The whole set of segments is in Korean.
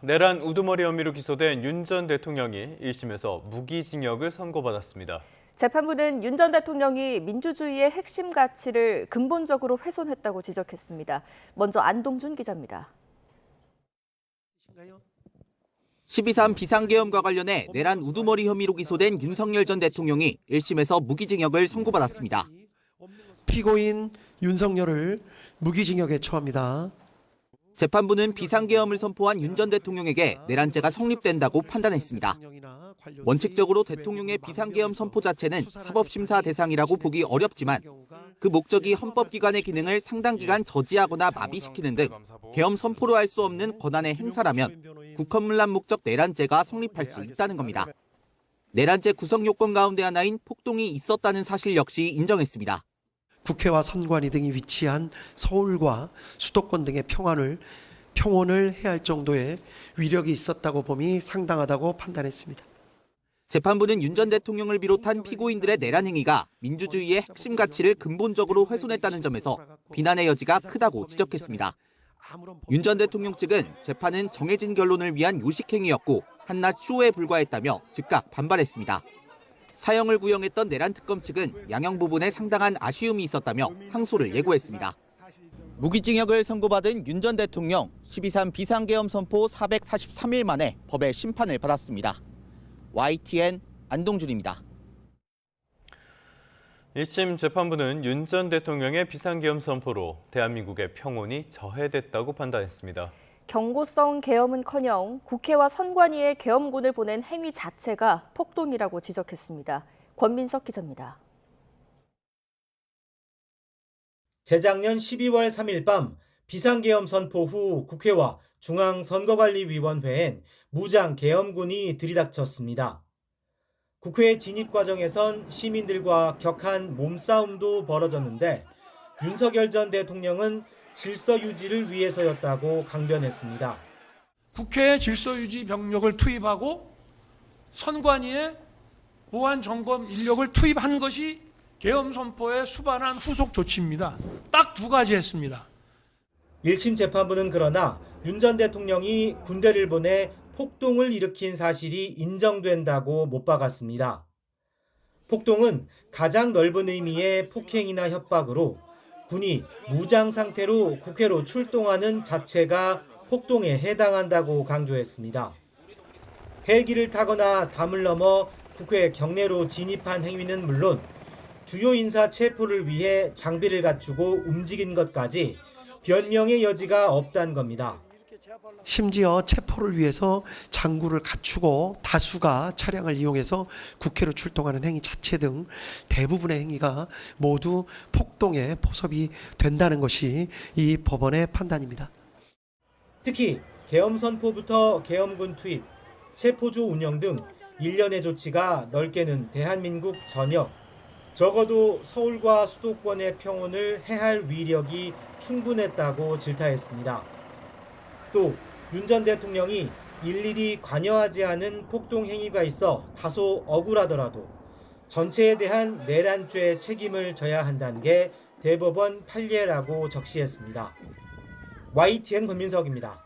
내란 우두머리 혐의로 기소된 윤 전 대통령이 1심에서 무기징역을 선고받았습니다. 재판부는 윤 전 대통령이 민주주의의 핵심 가치를 근본적으로 훼손했다고 지적했습니다. 먼저 안동준 기자입니다. 12.3 비상계엄과 관련해 내란 우두머리 혐의로 기소된 윤석열 전 대통령이 1심에서 무기징역을 선고받았습니다. 피고인 윤석열을 무기징역에 처합니다. 재판부는 비상계엄을 선포한 윤 전 대통령에게 내란죄가 성립된다고 판단했습니다. 원칙적으로 대통령의 비상계엄 선포 자체는 사법심사 대상이라고 보기 어렵지만 그 목적이 헌법기관의 기능을 상당 기간 저지하거나 마비시키는 등 계엄 선포로 할 수 없는 권한의 행사라면 국헌문란 목적 내란죄가 성립할 수 있다는 겁니다. 내란죄 구성 요건 가운데 하나인 폭동이 있었다는 사실 역시 인정했습니다. 국회와 선관위 등이 위치한 서울과 수도권 등의 평원을 해야 할 정도의 위력이 있었다고 봄이 상당하다고 판단했습니다. 재판부는 윤 전 대통령을 비롯한 피고인들의 내란 행위가 민주주의의 핵심 가치를 근본적으로 훼손했다는 점에서 비난의 여지가 크다고 지적했습니다. 윤 전 대통령 측은 재판은 정해진 결론을 위한 요식행위였고 한낱 쇼에 불과했다며 즉각 반발했습니다. 사형을 구형했던 내란특검 측은 양형 부분에 상당한 아쉬움이 있었다며 항소를 예고했습니다. 무기징역을 선고받은 윤 전 대통령 12.3 비상계엄 선포 443일 만에 법의 심판을 받았습니다. YTN 안동준입니다. 1심 재판부는 윤 전 대통령의 비상계엄 선포로 대한민국의 평온이 저해됐다고 판단했습니다. 경고성 계엄은커녕 국회와 선관위에 계엄군을 보낸 행위 자체가 폭동이라고 지적했습니다. 권민석 기자입니다. 재작년 12월 3일 밤 비상계엄 선포 후 국회와 중앙선거관리위원회엔 무장 계엄군이 들이닥쳤습니다. 국회 진입 과정에선 시민들과 격한 몸싸움도 벌어졌는데 윤석열 전 대통령은 질서 유지를 위해서였다고 강변했습니다. 국회에 질서 유지 병력을 투입하고 선관위에 보안 점검 인력을 투입한 것이 계엄 선포에 수반한 후속 조치입니다. 딱 두 가지 했습니다. 1심 재판부는 그러나 윤 전 대통령이 군대를 보내 폭동을 일으킨 사실이 인정된다고 못 박았습니다. 폭동은 가장 넓은 의미의 폭행이나 협박으로 군이 무장 상태로 국회로 출동하는 자체가 폭동에 해당한다고 강조했습니다. 헬기를 타거나 담을 넘어 국회 경내로 진입한 행위는 물론 주요 인사 체포를 위해 장비를 갖추고 움직인 것까지 변명의 여지가 없다는 겁니다. 심지어 체포를 위해서 장구를 갖추고 다수가 차량을 이용해서 국회로 출동하는 행위 자체 등 대부분의 행위가 모두 폭동에 포섭이 된다는 것이 이 법원의 판단입니다. 특히 계엄 선포부터 계엄군 투입, 체포조 운영 등 일련의 조치가 넓게는 대한민국 전역, 적어도 서울과 수도권의 평온을 해할 위력이 충분했다고 질타했습니다. 또 윤 전 대통령이 일일이 관여하지 않은 폭동 행위가 있어 다소 억울하더라도 전체에 대한 내란죄 책임을 져야 한다는 게 대법원 판례라고 적시했습니다. YTN 권민석입니다.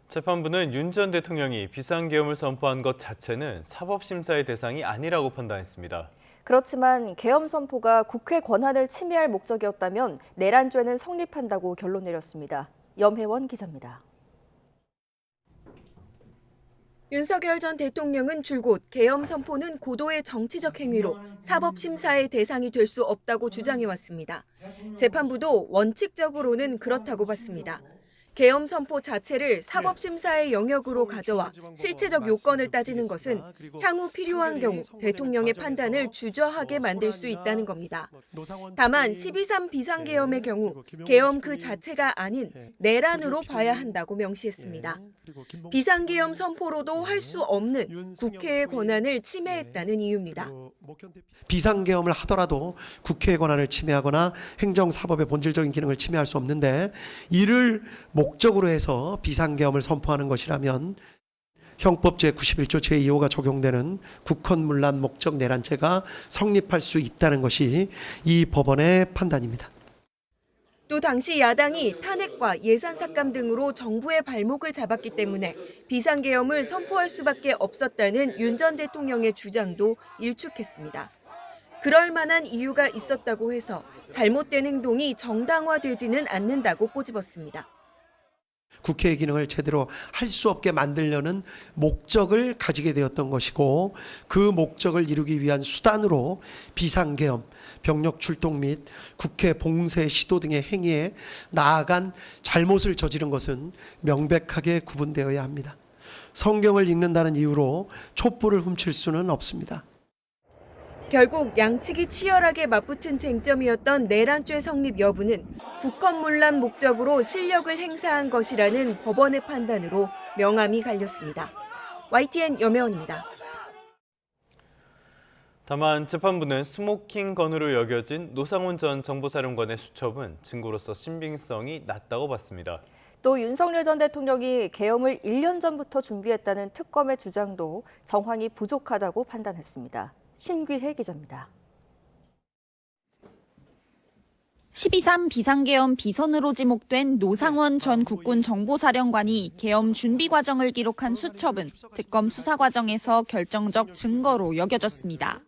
재판부는 윤 전 대통령이 비상계엄을 선포한 것 자체는 사법심사의 대상이 아니라고 판단했습니다. 그렇지만 계엄 선포가 국회 권한을 침해할 목적이었다면 내란죄는 성립한다고 결론 내렸습니다. 염혜원 기자입니다. 윤석열 전 대통령은 줄곧 계엄 선포는 고도의 정치적 행위로 사법심사의 대상이 될 수 없다고 주장해왔습니다. 재판부도 원칙적으로는 그렇다고 봤습니다. 계엄 선포 자체를 사법심사의 영역으로 가져와 실체적 요건을 따지는 것은 향후 필요한 경우 대통령의 판단을 주저하게 만들 수 있다는 겁니다. 다만 12.3 비상계엄의 경우 계엄 그 자체가 아닌 내란으로 봐야 한다고 명시했습니다. 비상계엄 선포로도 할 수 없는 국회의 권한을 침해했다는 이유입니다. 비상계엄을 하더라도 국회의 권한을 침해하거나 행정사법의 본질적인 기능을 침해할 수 없는데 이를 목적으로 해서 비상계엄을 선포하는 것이라면 형법 제91조 제2호가 적용되는 국헌문란 목적 내란죄가 성립할 수 있다는 것이 이 법원의 판단입니다. 또 당시 야당이 탄핵과 예산 삭감 등으로 정부의 발목을 잡았기 때문에 비상계엄을 선포할 수밖에 없었다는 윤 전 대통령의 주장도 일축했습니다. 그럴 만한 이유가 있었다고 해서 잘못된 행동이 정당화되지는 않는다고 꼬집었습니다. 국회의 기능을 제대로 할 수 없게 만들려는 목적을 가지게 되었던 것이고 그 목적을 이루기 위한 수단으로 비상계엄, 병력 출동 및 국회 봉쇄 시도 등의 행위에 나아간 잘못을 저지른 것은 명백하게 구분되어야 합니다. 성경을 읽는다는 이유로 촛불을 훔칠 수는 없습니다. 결국 양측이 치열하게 맞붙은 쟁점이었던 내란죄 성립 여부는 국헌문란 목적으로 실력을 행사한 것이라는 법원의 판단으로 명암이 갈렸습니다. YTN 염혜원입니다. 다만 재판부는 스모킹 건으로 여겨진 노상원 전 정보사령관의 수첩은 증거로서 신빙성이 낮다고 봤습니다. 또 윤석열 전 대통령이 계엄을 1년 전부터 준비했다는 특검의 주장도 정황이 부족하다고 판단했습니다. 신귀혜 기자입니다. 12.3 비상계엄 비선으로 지목된 노상원 전 국군 정보사령관이 계엄 준비 과정을 기록한 수첩은 특검 수사 과정에서 결정적 증거로 여겨졌습니다.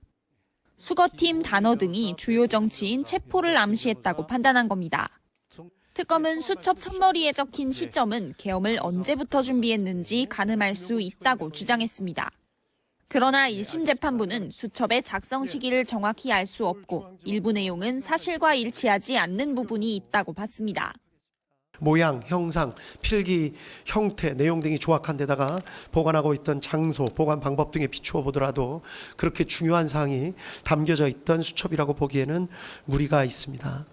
수거팀 단어 등이 주요 정치인 체포를 암시했다고 판단한 겁니다. 특검은 수첩 첫머리에 적힌 시점은 계엄을 언제부터 준비했는지 가늠할 수 있다고 주장했습니다. 그러나 1심 재판부는 수첩의 작성 시기를 정확히 알 수 없고 일부 내용은 사실과 일치하지 않는 부분이 있다고 봤습니다. 모양, 형상, 필기, 형태, 내용 등이 조악한 데다가 보관하고 있던 장소, 보관 방법 등에 비추어 보더라도 그렇게 중요한 사항이 담겨져 있던 수첩이라고 보기에는 무리가 있습니다.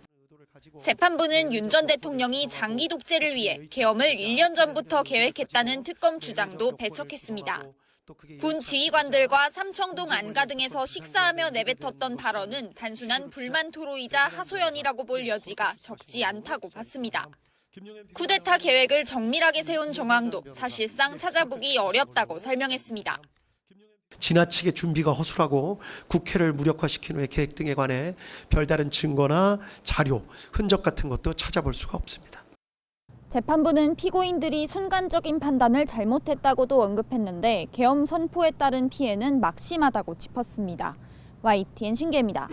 재판부는 윤 전 대통령이 장기 독재를 위해 계엄을 1년 전부터 계획했다는 특검 주장도 배척했습니다. 군 지휘관들과 삼청동 안가 등에서 식사하며 내뱉었던 발언은 단순한 불만 토로이자 하소연이라고 볼 여지가 적지 않다고 봤습니다. 쿠데타 계획을 정밀하게 세운 정황도 사실상 찾아보기 어렵다고 설명했습니다. 지나치게 준비가 허술하고 국회를 무력화시킨 후의 계획 등에 관해 별다른 증거나 자료, 흔적 같은 것도 찾아볼 수가 없습니다. 재판부는 피고인들이 순간적인 판단을 잘못했다고도 언급했는데 계엄 선포에 따른 피해는 막심하다고 짚었습니다. YTN 신계입니다.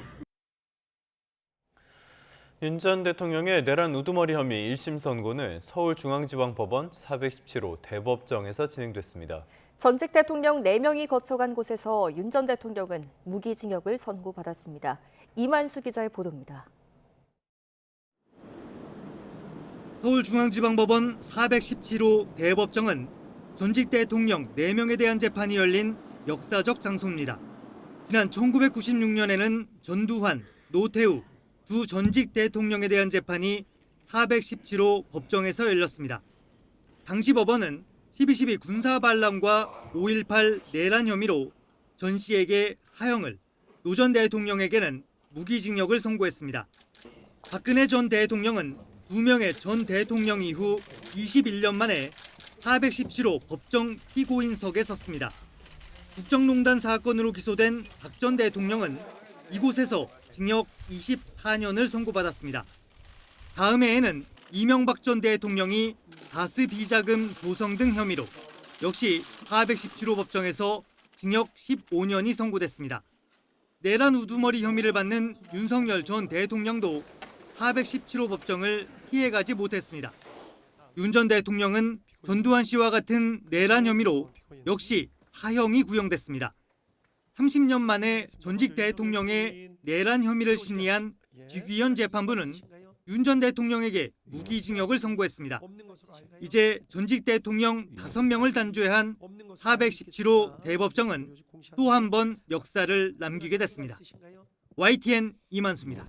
윤 전 대통령의 내란 우두머리 혐의 1심 선고는 서울중앙지방법원 417호 대법정에서 진행됐습니다. 전직 대통령 4명이 거쳐간 곳에서 윤 전 대통령은 무기징역을 선고받았습니다. 이만수 기자의 보도입니다. 서울중앙지방법원 417호 대법정은 전직 대통령 4명에 대한 재판이 열린 역사적 장소입니다. 지난 1996년에는 전두환, 노태우 두 전직 대통령에 대한 재판이 417호 법정에서 열렸습니다. 당시 법원은 12.12 군사반란과 5.18 내란 혐의로 전 씨에게 사형을, 노 전 대통령에게는 무기징역을 선고했습니다. 박근혜 전 대통령은 2명의 전 대통령 이후 21년 만에 417호 법정 피고인석에 섰습니다. 국정농단 사건으로 기소된 박 전 대통령은 이곳에서 징역 24년을 선고받았습니다. 다음 해에는 이명박 전 대통령이 다스 비자금 조성 등 혐의로 역시 417호 법정에서 징역 15년이 선고됐습니다. 내란 우두머리 혐의를 받는 윤석열 전 대통령도 417호 법정을 피해가지 못했습니다. 윤 전 대통령은 전두환 씨와 같은 내란 혐의로 역시 사형이 구형됐습니다. 30년 만에 전직 대통령의 내란 혐의를 심리한 지귀현 재판부는 윤 전 대통령에게 무기징역을 선고했습니다. 이제 전직 대통령 5명을 단죄한 417호 대법정은 또 한 번 역사를 남기게 됐습니다. YTN 이만수입니다.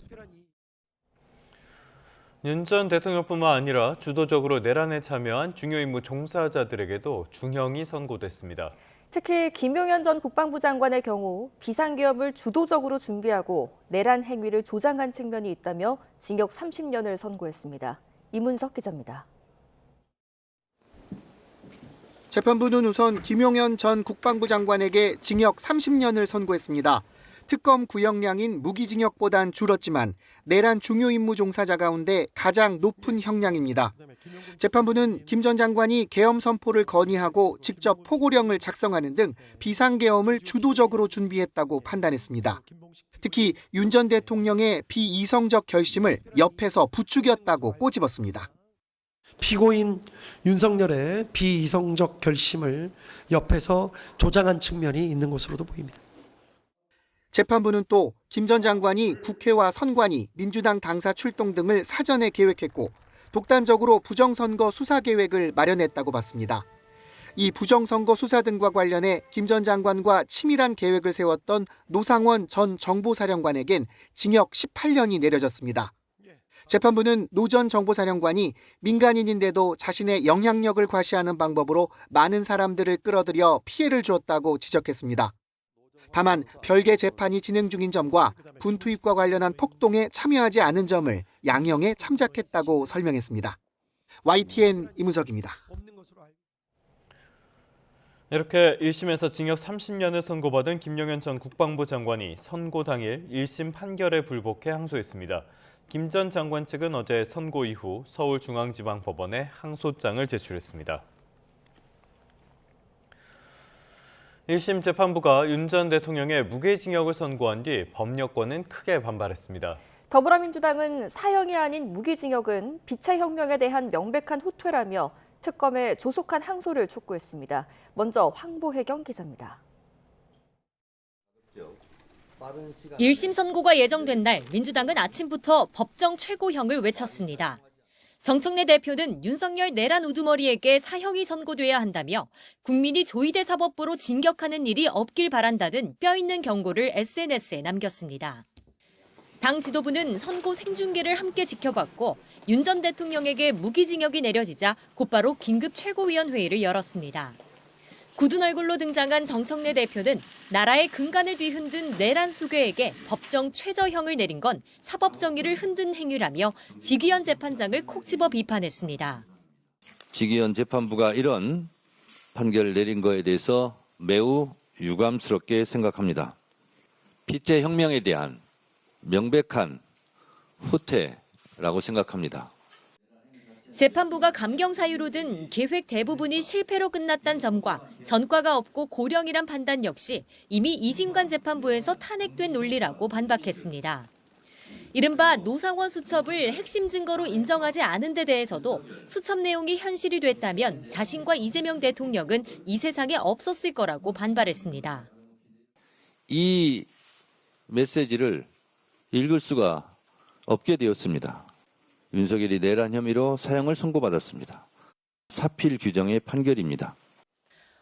윤 전 대통령뿐만 아니라 주도적으로 내란에 참여한 중요 임무 종사자들에게도 중형이 선고됐습니다. 특히 김용현 전 국방부 장관의 경우 비상계엄을 주도적으로 준비하고 내란 행위를 조장한 측면이 있다며 징역 30년을 선고했습니다. 이문석 기자입니다. 재판부는 우선 김용현 전 국방부 장관에게 징역 30년을 선고했습니다. 특검 구형량인 무기징역보단 줄었지만 내란 중요 임무 종사자 가운데 가장 높은 형량입니다. 재판부는 김 전 장관이 계엄 선포를 건의하고 직접 포고령을 작성하는 등 비상계엄을 주도적으로 준비했다고 판단했습니다. 특히 윤 전 대통령의 비이성적 결심을 옆에서 부추겼다고 꼬집었습니다. 피고인 윤석열의 비이성적 결심을 옆에서 조장한 측면이 있는 것으로도 보입니다. 재판부는 또 김 전 장관이 국회와 선관위, 민주당 당사 출동 등을 사전에 계획했고 독단적으로 부정선거 수사 계획을 마련했다고 봤습니다. 이 부정선거 수사 등과 관련해 김 전 장관과 치밀한 계획을 세웠던 노상원 전 정보사령관에겐 징역 18년이 내려졌습니다. 재판부는 노 전 정보사령관이 민간인인데도 자신의 영향력을 과시하는 방법으로 많은 사람들을 끌어들여 피해를 주었다고 지적했습니다. 다만 별개 재판이 진행 중인 점과 군 투입과 관련한 폭동에 참여하지 않은 점을 양형에 참작했다고 설명했습니다. YTN 이문석입니다. 이렇게 1심에서 징역 30년을 선고받은 김용현 전 국방부 장관이 선고 당일 1심 판결에 불복해 항소했습니다. 김 전 장관 측은 어제 선고 이후 서울중앙지방법원에 항소장을 제출했습니다. 1심 재판부가 윤 전 대통령의 무기징역을 선고한 뒤 법력권은 크게 반발했습니다. 더불어민주당은 사형이 아닌 무기징역은 비체혁명에 대한 명백한 후퇴라며 특검에 조속한 항소를 촉구했습니다. 먼저 황보혜경 기자입니다. 1심 선고가 예정된 날 민주당은 아침부터 법정 최고형을 외쳤습니다. 정청래 대표는 윤석열 내란 우두머리에게 사형이 선고돼야 한다며 국민이 조이대 사법부로 진격하는 일이 없길 바란다는 뼈있는 경고를 SNS에 남겼습니다. 당 지도부는 선고 생중계를 함께 지켜봤고 윤 전 대통령에게 무기징역이 내려지자 곧바로 긴급 최고위원회의를 열었습니다. 굳은 얼굴로 등장한 정청래 대표는 나라의 근간을 뒤흔든 내란 수괴에게 법정 최저형을 내린 건 사법정의를 흔든 행위라며 지기현 재판장을 콕 집어 비판했습니다. 지기현 재판부가 이런 판결을 내린 거에 대해서 매우 유감스럽게 생각합니다. 비체혁명에 대한 명백한 후퇴라고 생각합니다. 재판부가 감경 사유로 든 계획 대부분이 실패로 끝났다는 점과 전과가 없고 고령이란 판단 역시 이미 이진관 재판부에서 탄핵된 논리라고 반박했습니다. 이른바 노상원 수첩을 핵심 증거로 인정하지 않은 데 대해서도 수첩 내용이 현실이 됐다면 자신과 이재명 대통령은 이 세상에 없었을 거라고 반발했습니다. 이 메시지를 읽을 수가 없게 되었습니다. 윤석열이 내란 혐의로 사형을 선고받았습니다. 사필 규정의 판결입니다.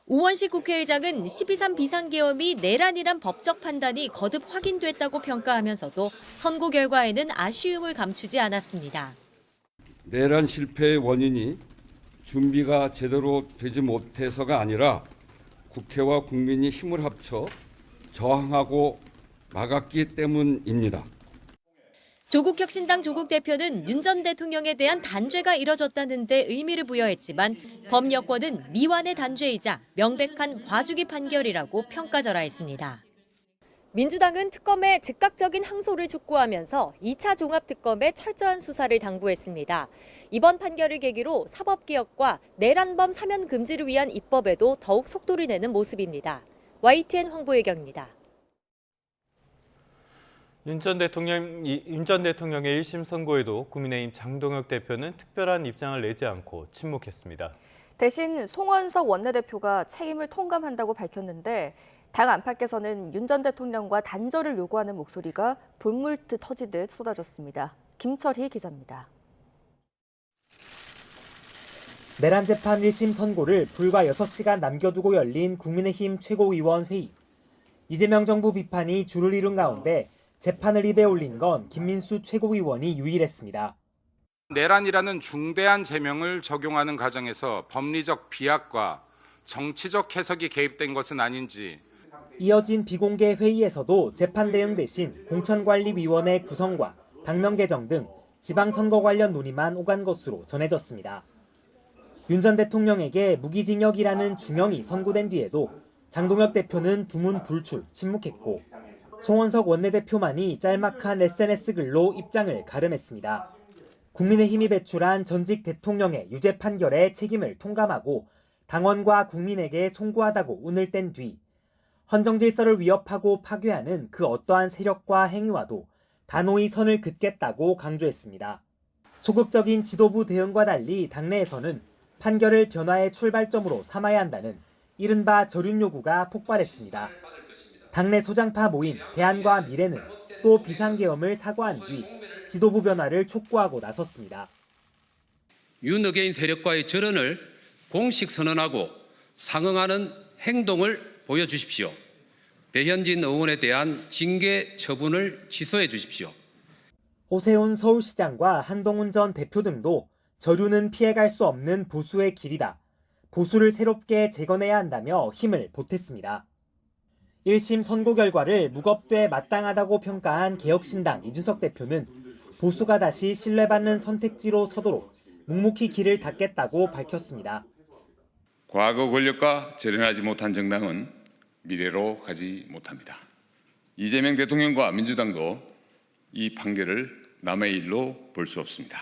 우원식 국회의장은 12.3 비상계엄이 내란이란 법적 판단이 거듭 확인됐다고 평가하면서도 선고 결과에는 아쉬움을 감추지 않았습니다. 내란 실패의 원인이 준비가 제대로 되지 못해서가 아니라 국회와 국민이 힘을 합쳐 저항하고 막았기 때문입니다. 조국혁신당 조국 대표는 윤 전 대통령에 대한 단죄가 이뤄졌다는 데 의미를 부여했지만 법여권은 미완의 단죄이자 명백한 봐주기 판결이라고 평가절하했습니다. 민주당은 특검에 즉각적인 항소를 촉구하면서 2차 종합특검의 철저한 수사를 당부했습니다. 이번 판결을 계기로 사법개혁과 내란범 사면 금지를 위한 입법에도 더욱 속도를 내는 모습입니다. YTN 황보혜경입니다. 윤 전 대통령의 1심 선고에도 국민의힘 장동혁 대표는 특별한 입장을 내지 않고 침묵했습니다. 대신 송원석 원내대표가 책임을 통감한다고 밝혔는데 당 안팎에서는 윤 전 대통령과 단절을 요구하는 목소리가 볼물트 터지듯 쏟아졌습니다. 김철희 기자입니다. 내란 재판 1심 선고를 불과 6시간 남겨두고 열린 국민의힘 최고위원 회의. 이재명 정부 비판이 줄을 이룬 가운데 재판을 입에 올린 건 김민수 최고위원이 유일했습니다. 내란이라는 중대한 제명을 적용하는 과정에서 법리적 비약과 정치적 해석이 개입된 것은 아닌지. 이어진 비공개 회의에서도 재판 대응 대신 공천관리위원회 구성과 당명 개정 등 지방선거 관련 논의만 오간 것으로 전해졌습니다. 윤 전 대통령에게 무기징역이라는 중형이 선고된 뒤에도 장동혁 대표는 두문 불출 침묵했고 송원석 원내대표만이 짤막한 SNS 글로 입장을 가름했습니다. 국민의힘이 배출한 전직 대통령의 유죄 판결에 책임을 통감하고 당원과 국민에게 송구하다고 운을 뗀 뒤 헌정 질서를 위협하고 파괴하는 그 어떠한 세력과 행위와도 단호히 선을 긋겠다고 강조했습니다. 소극적인 지도부 대응과 달리 당내에서는 판결을 변화의 출발점으로 삼아야 한다는 이른바 절윤 요구가 폭발했습니다. 당내 소장파 모임 대안과 미래는 또 비상계엄을 사과한 뒤 지도부 변화를 촉구하고 나섰습니다. 윤어게인 세력과의 절연을 공식 선언하고 상응하는 행동을 보여주십시오. 배현진 의원에 대한 징계 처분을 취소해 주십시오. 오세훈 서울시장과 한동훈 전 대표 등도 절유는 피해갈 수 없는 보수의 길이다. 보수를 새롭게 재건해야 한다며 힘을 보탰습니다. 1심 선고 결과를 무겁되 마땅하다고 평가한 개혁신당 이준석 대표는 보수가 다시 신뢰받는 선택지로 서도록 묵묵히 길을 닦겠다고 밝혔습니다. 과거 권력과 절연하지 못한 정당은 미래로 가지 못합니다. 이재명 대통령과 민주당도 이 판결을 남의 일로 볼 수 없습니다.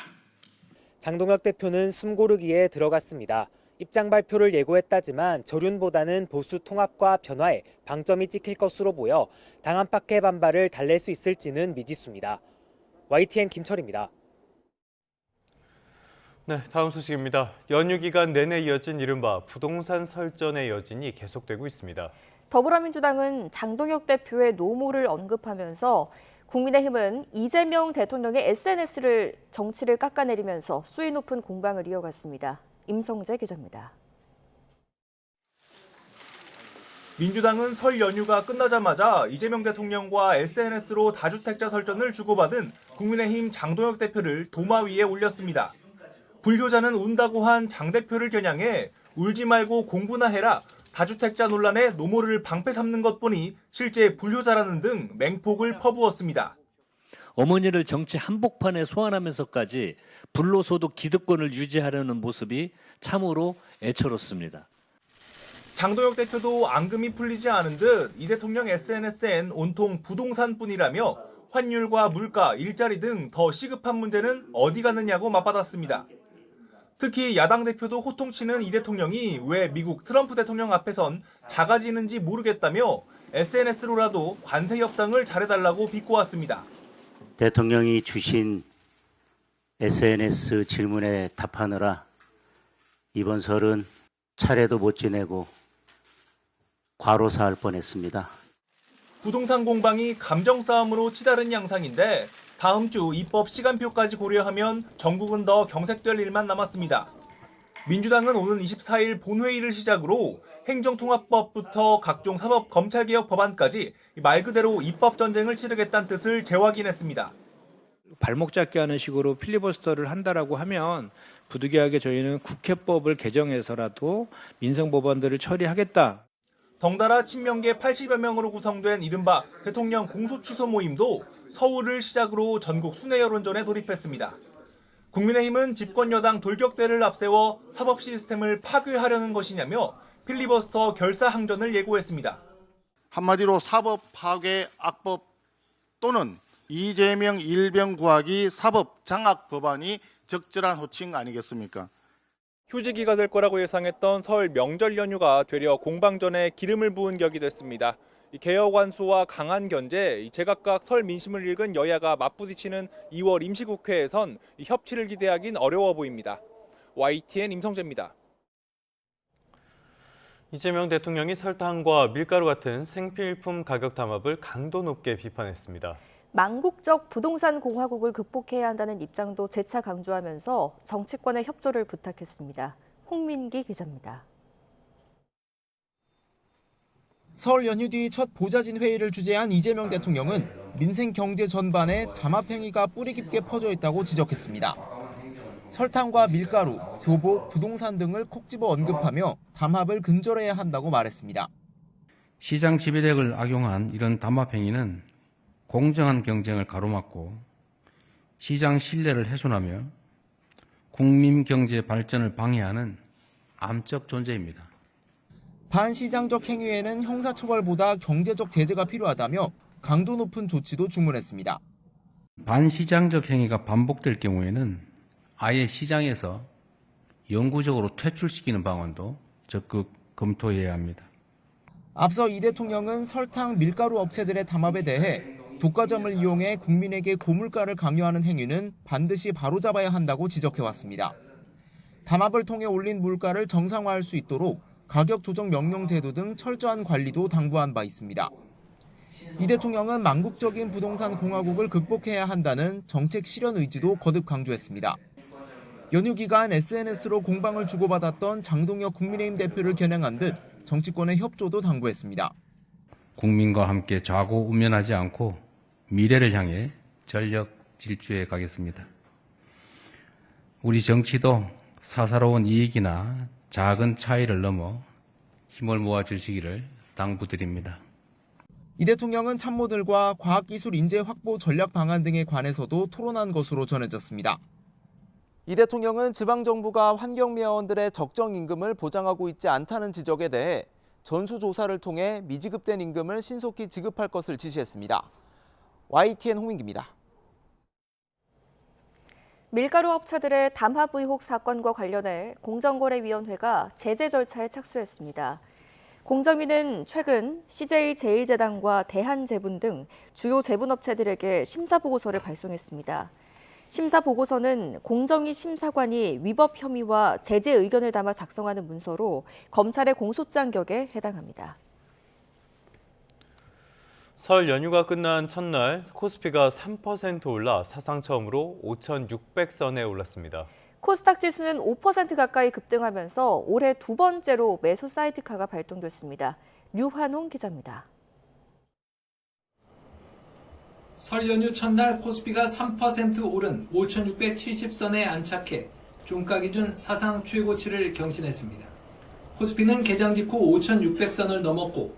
장동혁 대표는 숨고르기에 들어갔습니다. 입장 발표를 예고했다지만 절윤보다는 보수 통합과 변화에 방점이 찍힐 것으로 보여 당 안팎의 반발을 달랠 수 있을지는 미지수입니다. YTN 김철입니다. 네, 다음 소식입니다. 연휴 기간 내내 이어진 이른바 부동산 설전의 여진이 계속되고 있습니다. 더불어민주당은 장동혁 대표의 노모를 언급하면서 국민의힘은 이재명 대통령의 SNS를 정치를 깎아내리면서 수위 높은 공방을 이어갔습니다. 임성재 기자입니다. 민주당은 설 연휴가 끝나자마자 이재명 대통령과 SNS로 다주택자 설전을 주고받은 국민의힘 장동혁 대표를 도마 위에 올렸습니다. 불효자는 운다고 한 장 대표를 겨냥해 울지 말고 공부나 해라, 다주택자 논란에 노모를 방패 삼는 것보니 실제 불효자라는 등 맹폭을 퍼부었습니다. 어머니를 정치 한복판에 소환하면서까지 불로소득 기득권을 유지하려는 모습이 참으로 애처롭습니다. 장동혁 대표도 앙금이 풀리지 않은 듯 이 대통령 SNS엔 온통 부동산뿐이라며 환율과 물가, 일자리 등 더 시급한 문제는 어디 갔느냐고 맞받았습니다. 특히 야당 대표도 호통치는 이 대통령이 왜 미국 트럼프 대통령 앞에선 작아지는지 모르겠다며 SNS로라도 관세 협상을 잘해달라고 비꼬았습니다. 대통령이 주신 SNS 질문에 답하느라 이번 설은 차례도 못 지내고 과로사할 뻔했습니다. 부동산 공방이 감정 싸움으로 치달은 양상인데 다음 주 입법 시간표까지 고려하면 전국은 더 경색될 일만 남았습니다. 민주당은 오는 24일 본회의를 시작으로 행정통합법부터 각종 사법 검찰개혁 법안까지 말 그대로 입법 전쟁을 치르겠다는 뜻을 재확인했습니다. 발목 잡기 하는 식으로 필리버스터를 한다라고 하면 부득이하게 저희는 국회법을 개정해서라도 민생 법안들을 처리하겠다. 덩달아 친명계 80여 명으로 구성된 이른바 대통령 공소취소 모임도 서울을 시작으로 전국 순회 여론전에 돌입했습니다. 국민의힘은 집권여당 돌격대를 앞세워 사법 시스템을 파괴하려는 것이냐며 필리버스터 결사항전을 예고했습니다. 한마디로 사법 파괴 악법 또는 이재명 일병 구하기 사법 장악 법안이 적절한 호칭 아니겠습니까? 휴지기가 될 거라고 예상했던 설 명절 연휴가 되려 공방전에 기름을 부은 격이 됐습니다. 개혁 완수와 강한 견제, 제각각 설 민심을 읽은 여야가 맞부딪히는 2월 임시국회에선 협치를 기대하긴 어려워 보입니다. YTN 임성재입니다. 이재명 대통령이 설탕과 밀가루 같은 생필품 가격 담합을 강도 높게 비판했습니다. 망국적 부동산 공화국을 극복해야 한다는 입장도 재차 강조하면서 정치권의 협조를 부탁했습니다. 홍민기 기자입니다. 설 연휴 뒤 첫 보좌진 회의를 주재한 이재명 대통령은 민생 경제 전반에 담합 행위가 뿌리 깊게 퍼져 있다고 지적했습니다. 설탕과 밀가루, 교복, 부동산 등을 콕 집어 언급하며 담합을 근절해야 한다고 말했습니다. 시장 지배력을 악용한 이런 담합 행위는 공정한 경쟁을 가로막고 시장 신뢰를 훼손하며 국민 경제 발전을 방해하는 암적 존재입니다. 반시장적 행위에는 형사처벌보다 경제적 제재가 필요하다며 강도 높은 조치도 주문했습니다. 반시장적 행위가 반복될 경우에는 아예 시장에서 영구적으로 퇴출시키는 방안도 적극 검토해야 합니다. 앞서 이 대통령은 설탕, 밀가루 업체들의 담합에 대해 독과점을 이용해 국민에게 고물가를 강요하는 행위는 반드시 바로잡아야 한다고 지적해왔습니다. 담합을 통해 올린 물가를 정상화할 수 있도록 가격 조정 명령 제도 등 철저한 관리도 당부한 바 있습니다. 이 대통령은 망국적인 부동산 공화국을 극복해야 한다는 정책 실현 의지도 거듭 강조했습니다. 연휴 기간 SNS로 공방을 주고받았던 장동혁 국민의힘 대표를 겨냥한 듯 정치권의 협조도 당부했습니다. 국민과 함께 좌고우면하지 않고 미래를 향해 전력 질주해 가겠습니다. 우리 정치도 사사로운 이익이나 작은 차이를 넘어 힘을 모아주시기를 당부드립니다. 이 대통령은 참모들과 과학기술 인재 확보 전략 방안 등에 관해서도 토론한 것으로 전해졌습니다. 이 대통령은 지방정부가 환경미화원들의 적정 임금을 보장하고 있지 않다는 지적에 대해 전수조사를 통해 미지급된 임금을 신속히 지급할 것을 지시했습니다. YTN 홍민기입니다. 밀가루 업체들의 담합 의혹 사건과 관련해 공정거래위원회가 제재 절차에 착수했습니다. 공정위는 최근 CJ제일제당과 대한제분 등 주요 제분업체들에게 심사보고서를 발송했습니다. 심사보고서는 공정위 심사관이 위법 혐의와 제재 의견을 담아 작성하는 문서로 검찰의 공소장 격에 해당합니다. 설 연휴가 끝난 첫날 코스피가 3% 올라 사상 처음으로 5,600선에 올랐습니다. 코스닥 지수는 5% 가까이 급등하면서 올해 두 번째로 매수 사이드카가 발동됐습니다. 류환홍 기자입니다. 설 연휴 첫날 코스피가 3% 오른 5,670선에 안착해 종가 기준 사상 최고치를 경신했습니다. 코스피는 개장 직후 5,600선을 넘었고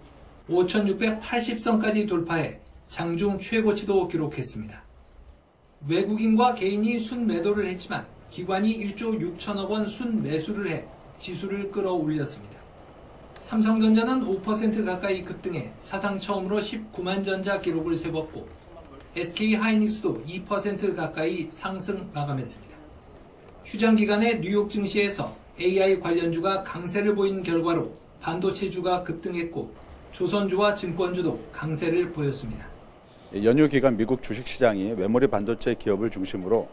5,680선까지 돌파해 장중 최고치도 기록했습니다. 외국인과 개인이 순매도를 했지만 기관이 1조 6천억 원 순매수를 해 지수를 끌어올렸습니다. 삼성전자는 5% 가까이 급등해 사상 처음으로 19만 전자 기록을 세웠고 SK하이닉스도 2% 가까이 상승 마감했습니다. 휴장 기간에 뉴욕 증시에서 AI 관련주가 강세를 보인 결과로 반도체주가 급등했고 조선주와 증권주도 강세를 보였습니다. 연휴 기간 미국 주식시장이 메모리 반도체 기업을 중심으로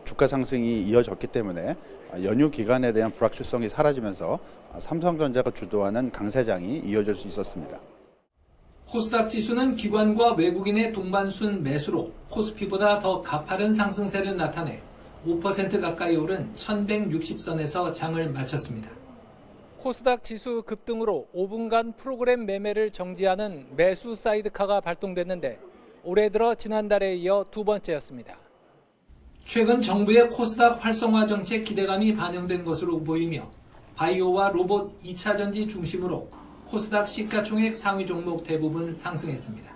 주가 상승이 이어졌기 때문에 연휴 기간에 대한 불확실성이 사라지면서 삼성전자가 주도하는 강세장이 이어질 수 있었습니다. 코스닥 지수는 기관과 외국인의 동반순 매수로 코스피보다 더 가파른 상승세를 나타내 5% 가까이 오른 1160선에서 장을 마쳤습니다. 코스닥 지수 급등으로 5분간 프로그램 매매를 정지하는 매수 사이드카가 발동됐는데 올해 들어 지난달에 이어 두 번째였습니다. 최근 정부의 코스닥 활성화 정책 기대감이 반영된 것으로 보이며 바이오와 로봇 2차 전지 중심으로 코스닥 시가총액 상위 종목 대부분 상승했습니다.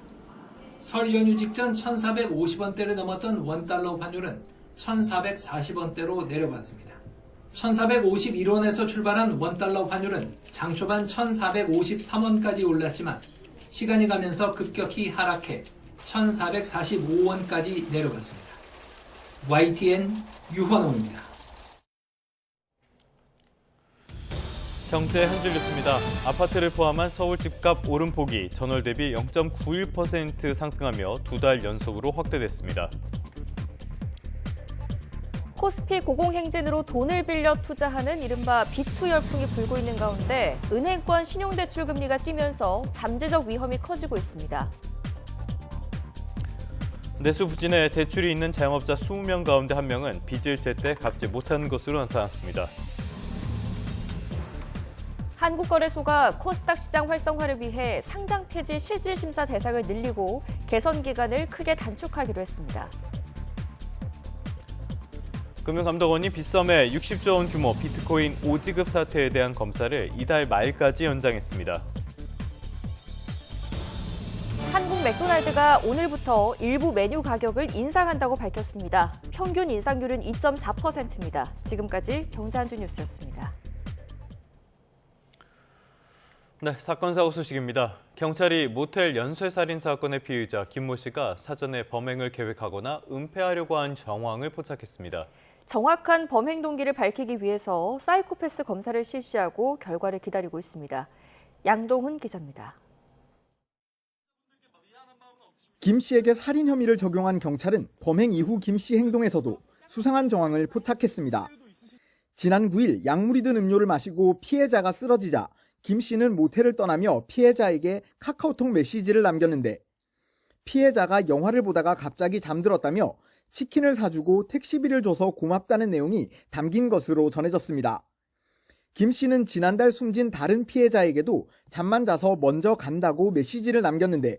설 연휴 직전 1,450원대를 넘었던 원달러 환율은 1,440원대로 내려갔습니다. 1,451원에서 출발한 원달러 환율은 장 초반 1,453원까지 올랐지만 시간이 가면서 급격히 하락해 1,445원까지 내려갔습니다. YTN 유환홍입니다. 경제 한 줄 뉴스입니다. 아파트를 포함한 서울 집값 오름폭이 전월 대비 0.91% 상승하며 두 달 연속으로 확대됐습니다. 코스피 고공행진으로 돈을 빌려 투자하는 이른바 빅2 열풍이 불고 있는 가운데 은행권 신용대출 금리가 뛰면서 잠재적 위험이 커지고 있습니다. 내수 부진에 대출이 있는 자영업자 20명 가운데 1명은 빚을 제때 갚지 못하는 것으로 나타났습니다. 한국거래소가 코스닥 시장 활성화를 위해 상장 폐지 실질 심사 대상을 늘리고 개선 기간을 크게 단축하기로 했습니다. 금융감독원이 빗썸의 60조 원 규모 비트코인 오지급 사태에 대한 검사를 이달 말까지 연장했습니다. 한국 맥도날드가 오늘부터 일부 메뉴 가격을 인상한다고 밝혔습니다. 평균 인상률은 2.4%입니다. 지금까지 경제 한 줄 뉴스였습니다. 네, 사건 사고 소식입니다. 경찰이 모텔 연쇄살인 사건의 피의자 김모 씨가 사전에 범행을 계획하거나 은폐하려고 한 정황을 포착했습니다. 정확한 범행 동기를 밝히기 위해서 사이코패스 검사를 실시하고 결과를 기다리고 있습니다. 양동훈 기자입니다. 김 씨에게 살인 혐의를 적용한 경찰은 범행 이후 김 씨 행동에서도 수상한 정황을 포착했습니다. 지난 9일 약물이 든 음료를 마시고 피해자가 쓰러지자 김 씨는 모텔을 떠나며 피해자에게 카카오톡 메시지를 남겼는데 피해자가 영화를 보다가 갑자기 잠들었다며 치킨을 사주고 택시비를 줘서 고맙다는 내용이 담긴 것으로 전해졌습니다. 김 씨는 지난달 숨진 다른 피해자에게도 잠만 자서 먼저 간다고 메시지를 남겼는데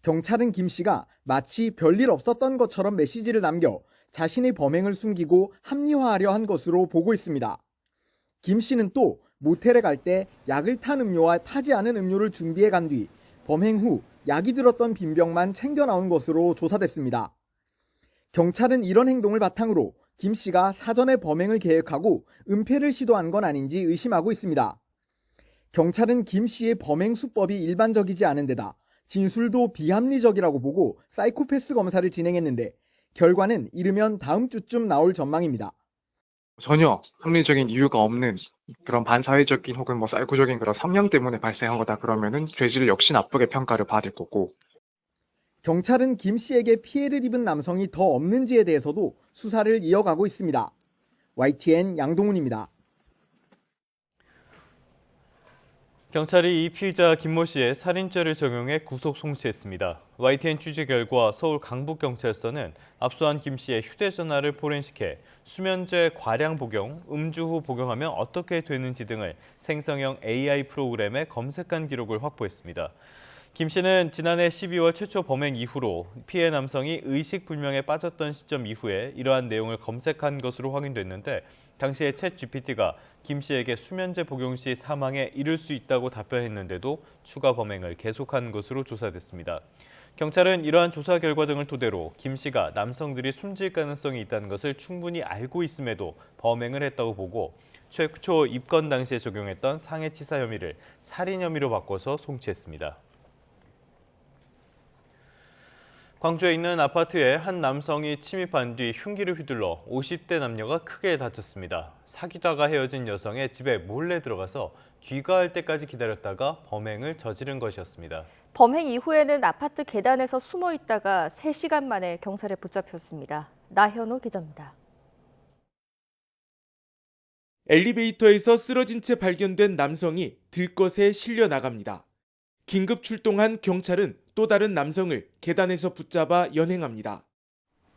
경찰은 김 씨가 마치 별일 없었던 것처럼 메시지를 남겨 자신의 범행을 숨기고 합리화하려 한 것으로 보고 있습니다. 김 씨는 또 모텔에 갈 때 약을 탄 음료와 타지 않은 음료를 준비해 간 뒤 범행 후 약이 들었던 빈병만 챙겨 나온 것으로 조사됐습니다. 경찰은 이런 행동을 바탕으로 김 씨가 사전에 범행을 계획하고 은폐를 시도한 건 아닌지 의심하고 있습니다. 경찰은 김 씨의 범행 수법이 일반적이지 않은 데다 진술도 비합리적이라고 보고 사이코패스 검사를 진행했는데 결과는 이르면 다음 주쯤 나올 전망입니다. 전혀 합리적인 이유가 없는 그런 반사회적인 혹은 사이코적인 그런 성향 때문에 발생한 거다 그러면은 죄질 역시 나쁘게 평가를 받을 거고. 경찰은 김 씨에게 피해를 입은 남성이 더 없는지에 대해서도 수사를 이어가고 있습니다. YTN 양동훈입니다. 경찰이 이 피의자 김모 씨의 살인죄를 적용해 구속 송치했습니다. YTN 취재 결과 서울 강북경찰서는 압수한 김 씨의 휴대전화를 포렌식해 수면제 과량 복용, 음주 후 복용하면 어떻게 되는지 등을 생성형 AI 프로그램에 검색한 기록을 확보했습니다. 김 씨는 지난해 12월 최초 범행 이후로 피해 남성이 의식불명에 빠졌던 시점 이후에 이러한 내용을 검색한 것으로 확인됐는데 당시에 챗GPT가 김 씨에게 수면제 복용 시 사망에 이를 수 있다고 답변했는데도 추가 범행을 계속한 것으로 조사됐습니다. 경찰은 이러한 조사 결과 등을 토대로 김 씨가 남성들이 숨질 가능성이 있다는 것을 충분히 알고 있음에도 범행을 했다고 보고 최초 입건 당시에 적용했던 상해치사 혐의를 살인 혐의로 바꿔서 송치했습니다. 광주에 있는 아파트에 한 남성이 침입한 뒤 흉기를 휘둘러 50대 남녀가 크게 다쳤습니다. 사귀다가 헤어진 여성의 집에 몰래 들어가서 귀가할 때까지 기다렸다가 범행을 저지른 것이었습니다. 범행 이후에는 아파트 계단에서 숨어 있다가 3시간 만에 경찰에 붙잡혔습니다. 나현호 기자입니다. 엘리베이터에서 쓰러진 채 발견된 남성이 들것에 실려 나갑니다. 긴급 출동한 경찰은 또 다른 남성을 계단에서 붙잡아 연행합니다.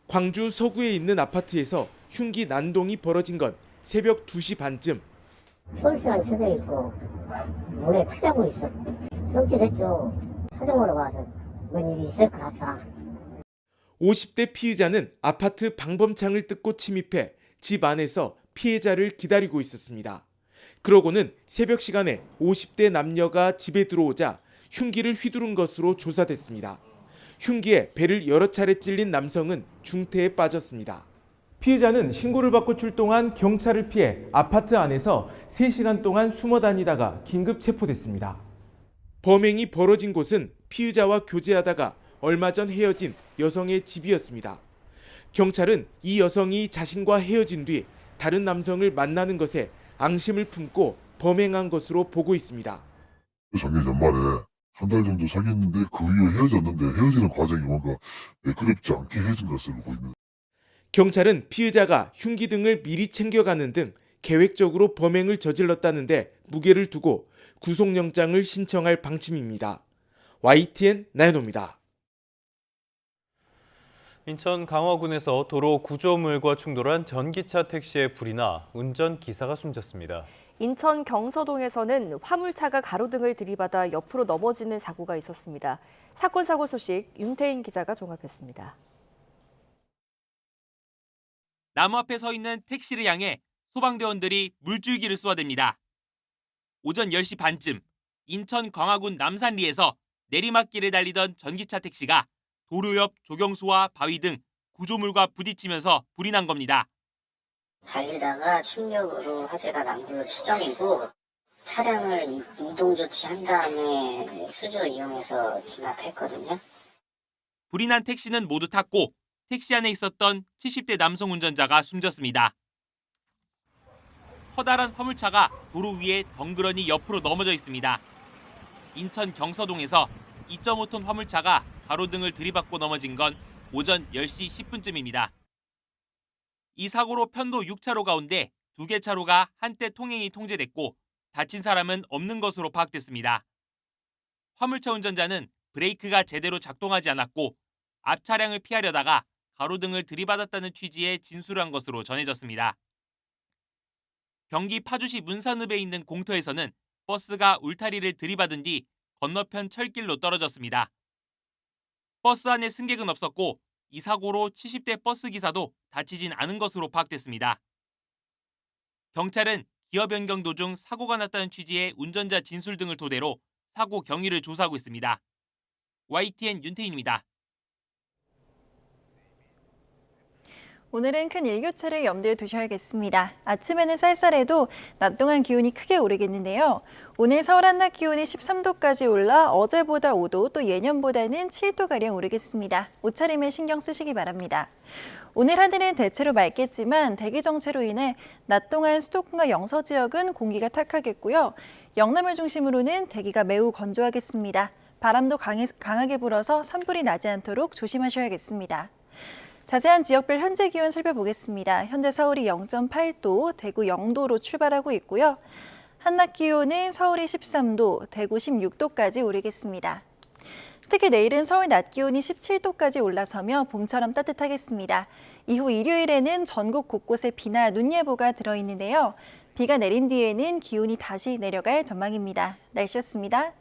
광주 서구에 있는 아파트에서 흉기 난동이 벌어진 건 새벽 2시 반쯤. 폴스랑 쳐져 있고 문에 붙잡고 있어. 성취됐죠. 사정으로 봐서 뭔 일이 있을 것 같다. 50대 피의자는 아파트 방범창을 뜯고 침입해 집 안에서 피해자를 기다리고 있었습니다. 그러고는 새벽 시간에 50대 남녀가 집에 들어오자 흉기를 휘두른 것으로 조사됐습니다. 흉기에 배를 여러 차례 찔린 남성은 중태에 빠졌습니다. 피해자는 신고를 받고 출동한 경찰을 피해 아파트 안에서 3시간 동안 숨어 다니다가 긴급 체포됐습니다. 범행이 벌어진 곳은 피의자와 교제하다가 얼마 전 헤어진 여성의 집이었습니다. 경찰은 이 여성이 자신과 헤어진 뒤 다른 남성을 만나는 것에 앙심을 품고 범행한 것으로 보고 있습니다. 작년 연말에 한 달 정도 사귀었는데 그 이후에 헤어졌는데 헤어지는 과정이 뭔가 매끄럽지 않게 헤어진 것으로 보입니다. 경찰은 피의자가 흉기 등을 미리 챙겨가는 등 계획적으로 범행을 저질렀다는데 무게를 두고 구속영장을 신청할 방침입니다. YTN 나연호입니다. 인천 강화군에서 도로 구조물과 충돌한 전기차 택시에 불이 나 운전기사가 숨졌습니다. 인천 경서동에서는 화물차가 가로등을 들이받아 옆으로 넘어지는 사고가 있었습니다. 사건 사고 소식 윤태인 기자가 종합했습니다. 나무 앞에 서 있는 택시를 향해 소방대원들이 물줄기를 쏘아댑니다. 오전 10시 반쯤 인천 광화군 남산리에서 내리막길을 달리던 전기차 택시가 도로 옆 조경수와 바위 등 구조물과 부딪히면서 불이 난 겁니다. 달리다가 충격으로 화재가 난 걸로 추정이고 차량을 이동 조치한 다음에 수주를 이용해서 진압했거든요. 불이 난 택시는 모두 탔고 택시 안에 있었던 70대 남성 운전자가 숨졌습니다. 커다란 화물차가 도로 위에 덩그러니 옆으로 넘어져 있습니다. 인천 경서동에서 2.5톤 화물차가 가로등을 들이받고 넘어진 건 오전 10시 10분쯤입니다. 이 사고로 편도 6차로 가운데 2개 차로가 한때 통행이 통제됐고 다친 사람은 없는 것으로 파악됐습니다. 화물차 운전자는 브레이크가 제대로 작동하지 않았고 앞 차량을 피하려다가 가로등을 들이받았다는 취지의 진술을 한 것으로 전해졌습니다. 경기 파주시 문산읍에 있는 공터에서는 버스가 울타리를 들이받은 뒤 건너편 철길로 떨어졌습니다. 버스 안에 승객은 없었고 이 사고로 70대 버스 기사도 다치진 않은 것으로 파악됐습니다. 경찰은 기어 변경 도중 사고가 났다는 취지의 운전자 진술 등을 토대로 사고 경위를 조사하고 있습니다. YTN 윤태인입니다. 오늘은 큰 일교차를 염두에 두셔야겠습니다. 아침에는 쌀쌀해도 낮 동안 기온이 크게 오르겠는데요. 오늘 서울 한낮 기온이 13도까지 올라 어제보다 5도 또 예년보다는 7도가량 오르겠습니다. 옷차림에 신경 쓰시기 바랍니다. 오늘 하늘은 대체로 맑겠지만 대기 정체로 인해 낮 동안 수도권과 영서 지역은 공기가 탁하겠고요. 영남을 중심으로는 대기가 매우 건조하겠습니다. 바람도 강하게 불어서 산불이 나지 않도록 조심하셔야겠습니다. 자세한 지역별 현재 기온 살펴보겠습니다. 현재 서울이 0.8도, 대구 0도로 출발하고 있고요. 한낮 기온은 서울이 13도, 대구 16도까지 오르겠습니다. 특히 내일은 서울 낮 기온이 17도까지 올라서며 봄처럼 따뜻하겠습니다. 이후 일요일에는 전국 곳곳에 비나 눈 예보가 들어있는데요. 비가 내린 뒤에는 기온이 다시 내려갈 전망입니다. 날씨였습니다.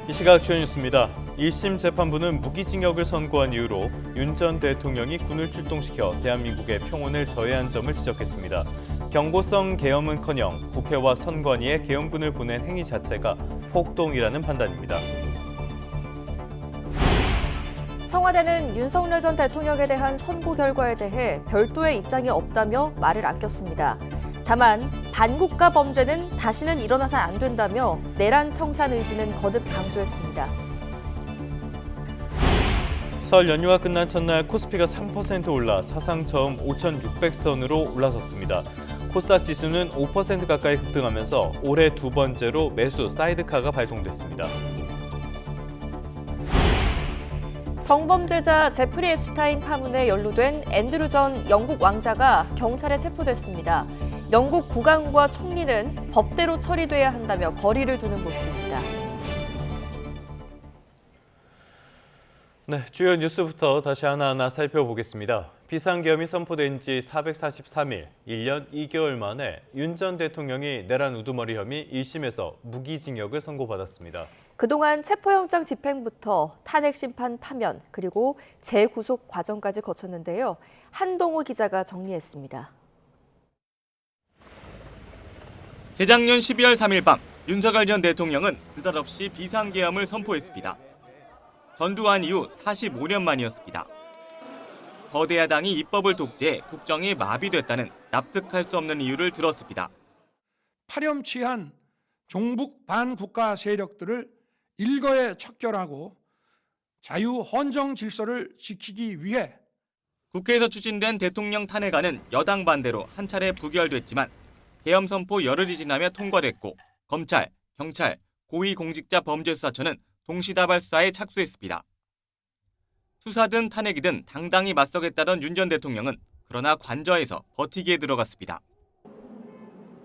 이 시각 주요 뉴스입니다. 1심 재판부는 무기징역을 선고한 이유로 윤 전 대통령이 군을 출동시켜 대한민국의 평온을 저해한 점을 지적했습니다. 경고성 계엄은커녕 국회와 선관위에 계엄군을 보낸 행위 자체가 폭동이라는 판단입니다. 청와대는 윤석열 전 대통령에 대한 선고 결과에 대해 별도의 입장이 없다며 말을 아꼈습니다. 다만 반국가 범죄는 다시는 일어나선 안 된다며 내란 청산 의지는 거듭 강조했습니다. 설 연휴가 끝난 첫날 코스피가 3% 올라 사상 처음 5,600선으로 올라섰습니다. 코스닥 지수는 5% 가까이 급등하면서 올해 두 번째로 매수 사이드카가 발동됐습니다. 성범죄자 제프리 앱스타인 파문에 연루된 앤드류 전 영국 왕자가 경찰에 체포됐습니다. 영국 국왕과 총리는 법대로 처리돼야 한다며 거리를 두는 모습입니다. 네, 주요 뉴스부터 다시 하나하나 살펴보겠습니다. 비상계엄이 선포된 지 443일, 1년 2개월 만에 윤 전 대통령이 내란 우두머리 혐의 1심에서 무기징역을 선고받았습니다. 그동안 체포영장 집행부터 탄핵심판 파면, 그리고 재구속 과정까지 거쳤는데요. 한동호 기자가 정리했습니다. 재작년 12월 3일 밤 윤석열 전 대통령은 느닷없이 비상계엄을 선포했습니다. 전두환 이후 45년 만이었습니다. 거대 야당이 입법을 독재해 국정이 마비됐다는 납득할 수 없는 이유를 들었습니다. 파렴치한 종북 반국가 세력들을 일거에 척결하고 자유 헌정 질서를 지키기 위해 국회에서 추진된 대통령 탄핵안은 여당 반대로 한 차례 부결됐지만 계엄 선포 열흘이 지나며 통과됐고 검찰, 경찰, 고위공직자범죄수사처는 동시다발 수사에 착수했습니다. 수사든 탄핵이든 당당히 맞서겠다던 윤 전 대통령은 그러나 관저에서 버티기에 들어갔습니다.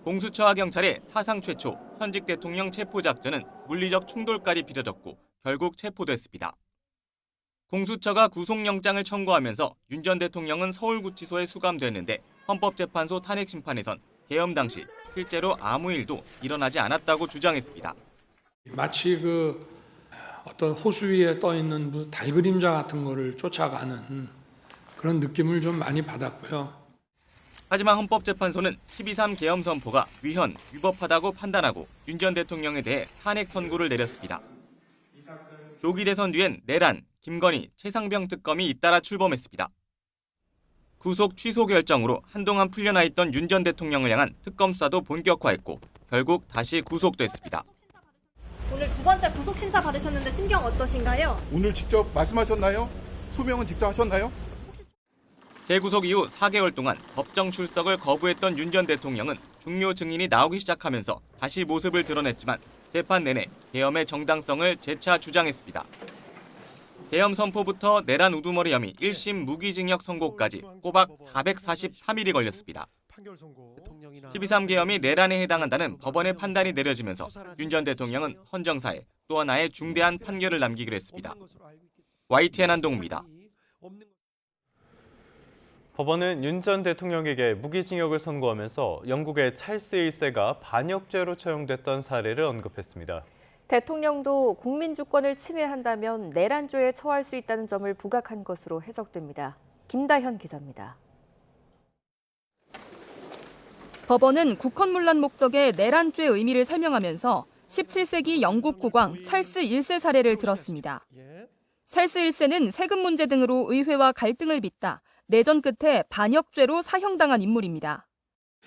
공수처와 경찰의 사상 최초 현직 대통령 체포 작전은 물리적 충돌까지 빚어졌고 결국 체포됐습니다. 공수처가 구속영장을 청구하면서 윤 전 대통령은 서울구치소에 수감됐는데 헌법재판소 탄핵심판에선 계엄 당시 실제로 아무 일도 일어나지 않았다고 주장했습니다. 마치 어떤 호수 위에 떠 있는 달 그림자 같은 거를 쫓아가는 그런 느낌을 좀 많이 받았고요. 하지만 헌법재판소는 12.3 계엄 선포가 위헌, 위법하다고 판단하고 윤 전 대통령에 대해 탄핵 선고를 내렸습니다. 조기 대선 뒤엔 내란, 김건희, 최상병 특검이 잇따라 출범했습니다. 구속 취소 결정으로 한동안 풀려나 있던 윤 전 대통령을 향한 특검 수사도 본격화했고 결국 다시 구속됐습니다. 오늘 두 번째 구속 심사 받으셨는데 심경 어떠신가요? 오늘 직접 말씀하셨나요? 소명은 직접 하셨나요? 재구속 이후 4개월 동안 법정 출석을 거부했던 윤 전 대통령은 중요 증인이 나오기 시작하면서 다시 모습을 드러냈지만 재판 내내 계엄의 정당성을 재차 주장했습니다. 계엄 선포부터 내란 우두머리 혐의 1심 무기징역 선고까지 꼬박 443일이 걸렸습니다. 12.3 계엄이 내란에 해당한다는 법원의 판단이 내려지면서 윤 전 대통령은 헌정사에 또 하나의 중대한 판결을 남기기로 했습니다. YTN 한동우입니다. 법원은 윤 전 대통령에게 무기징역을 선고하면서 영국의 찰스 1세가 반역죄로 처형됐던 사례를 언급했습니다. 대통령도 국민주권을 침해한다면 내란죄에 처할 수 있다는 점을 부각한 것으로 해석됩니다. 김다현 기자입니다. 법원은 국헌문란 목적의 내란죄 의미를 설명하면서 17세기 영국 국왕 찰스 1세 사례를 들었습니다. 찰스 1세는 세금 문제 등으로 의회와 갈등을 빚다 내전 끝에 반역죄로 사형당한 인물입니다.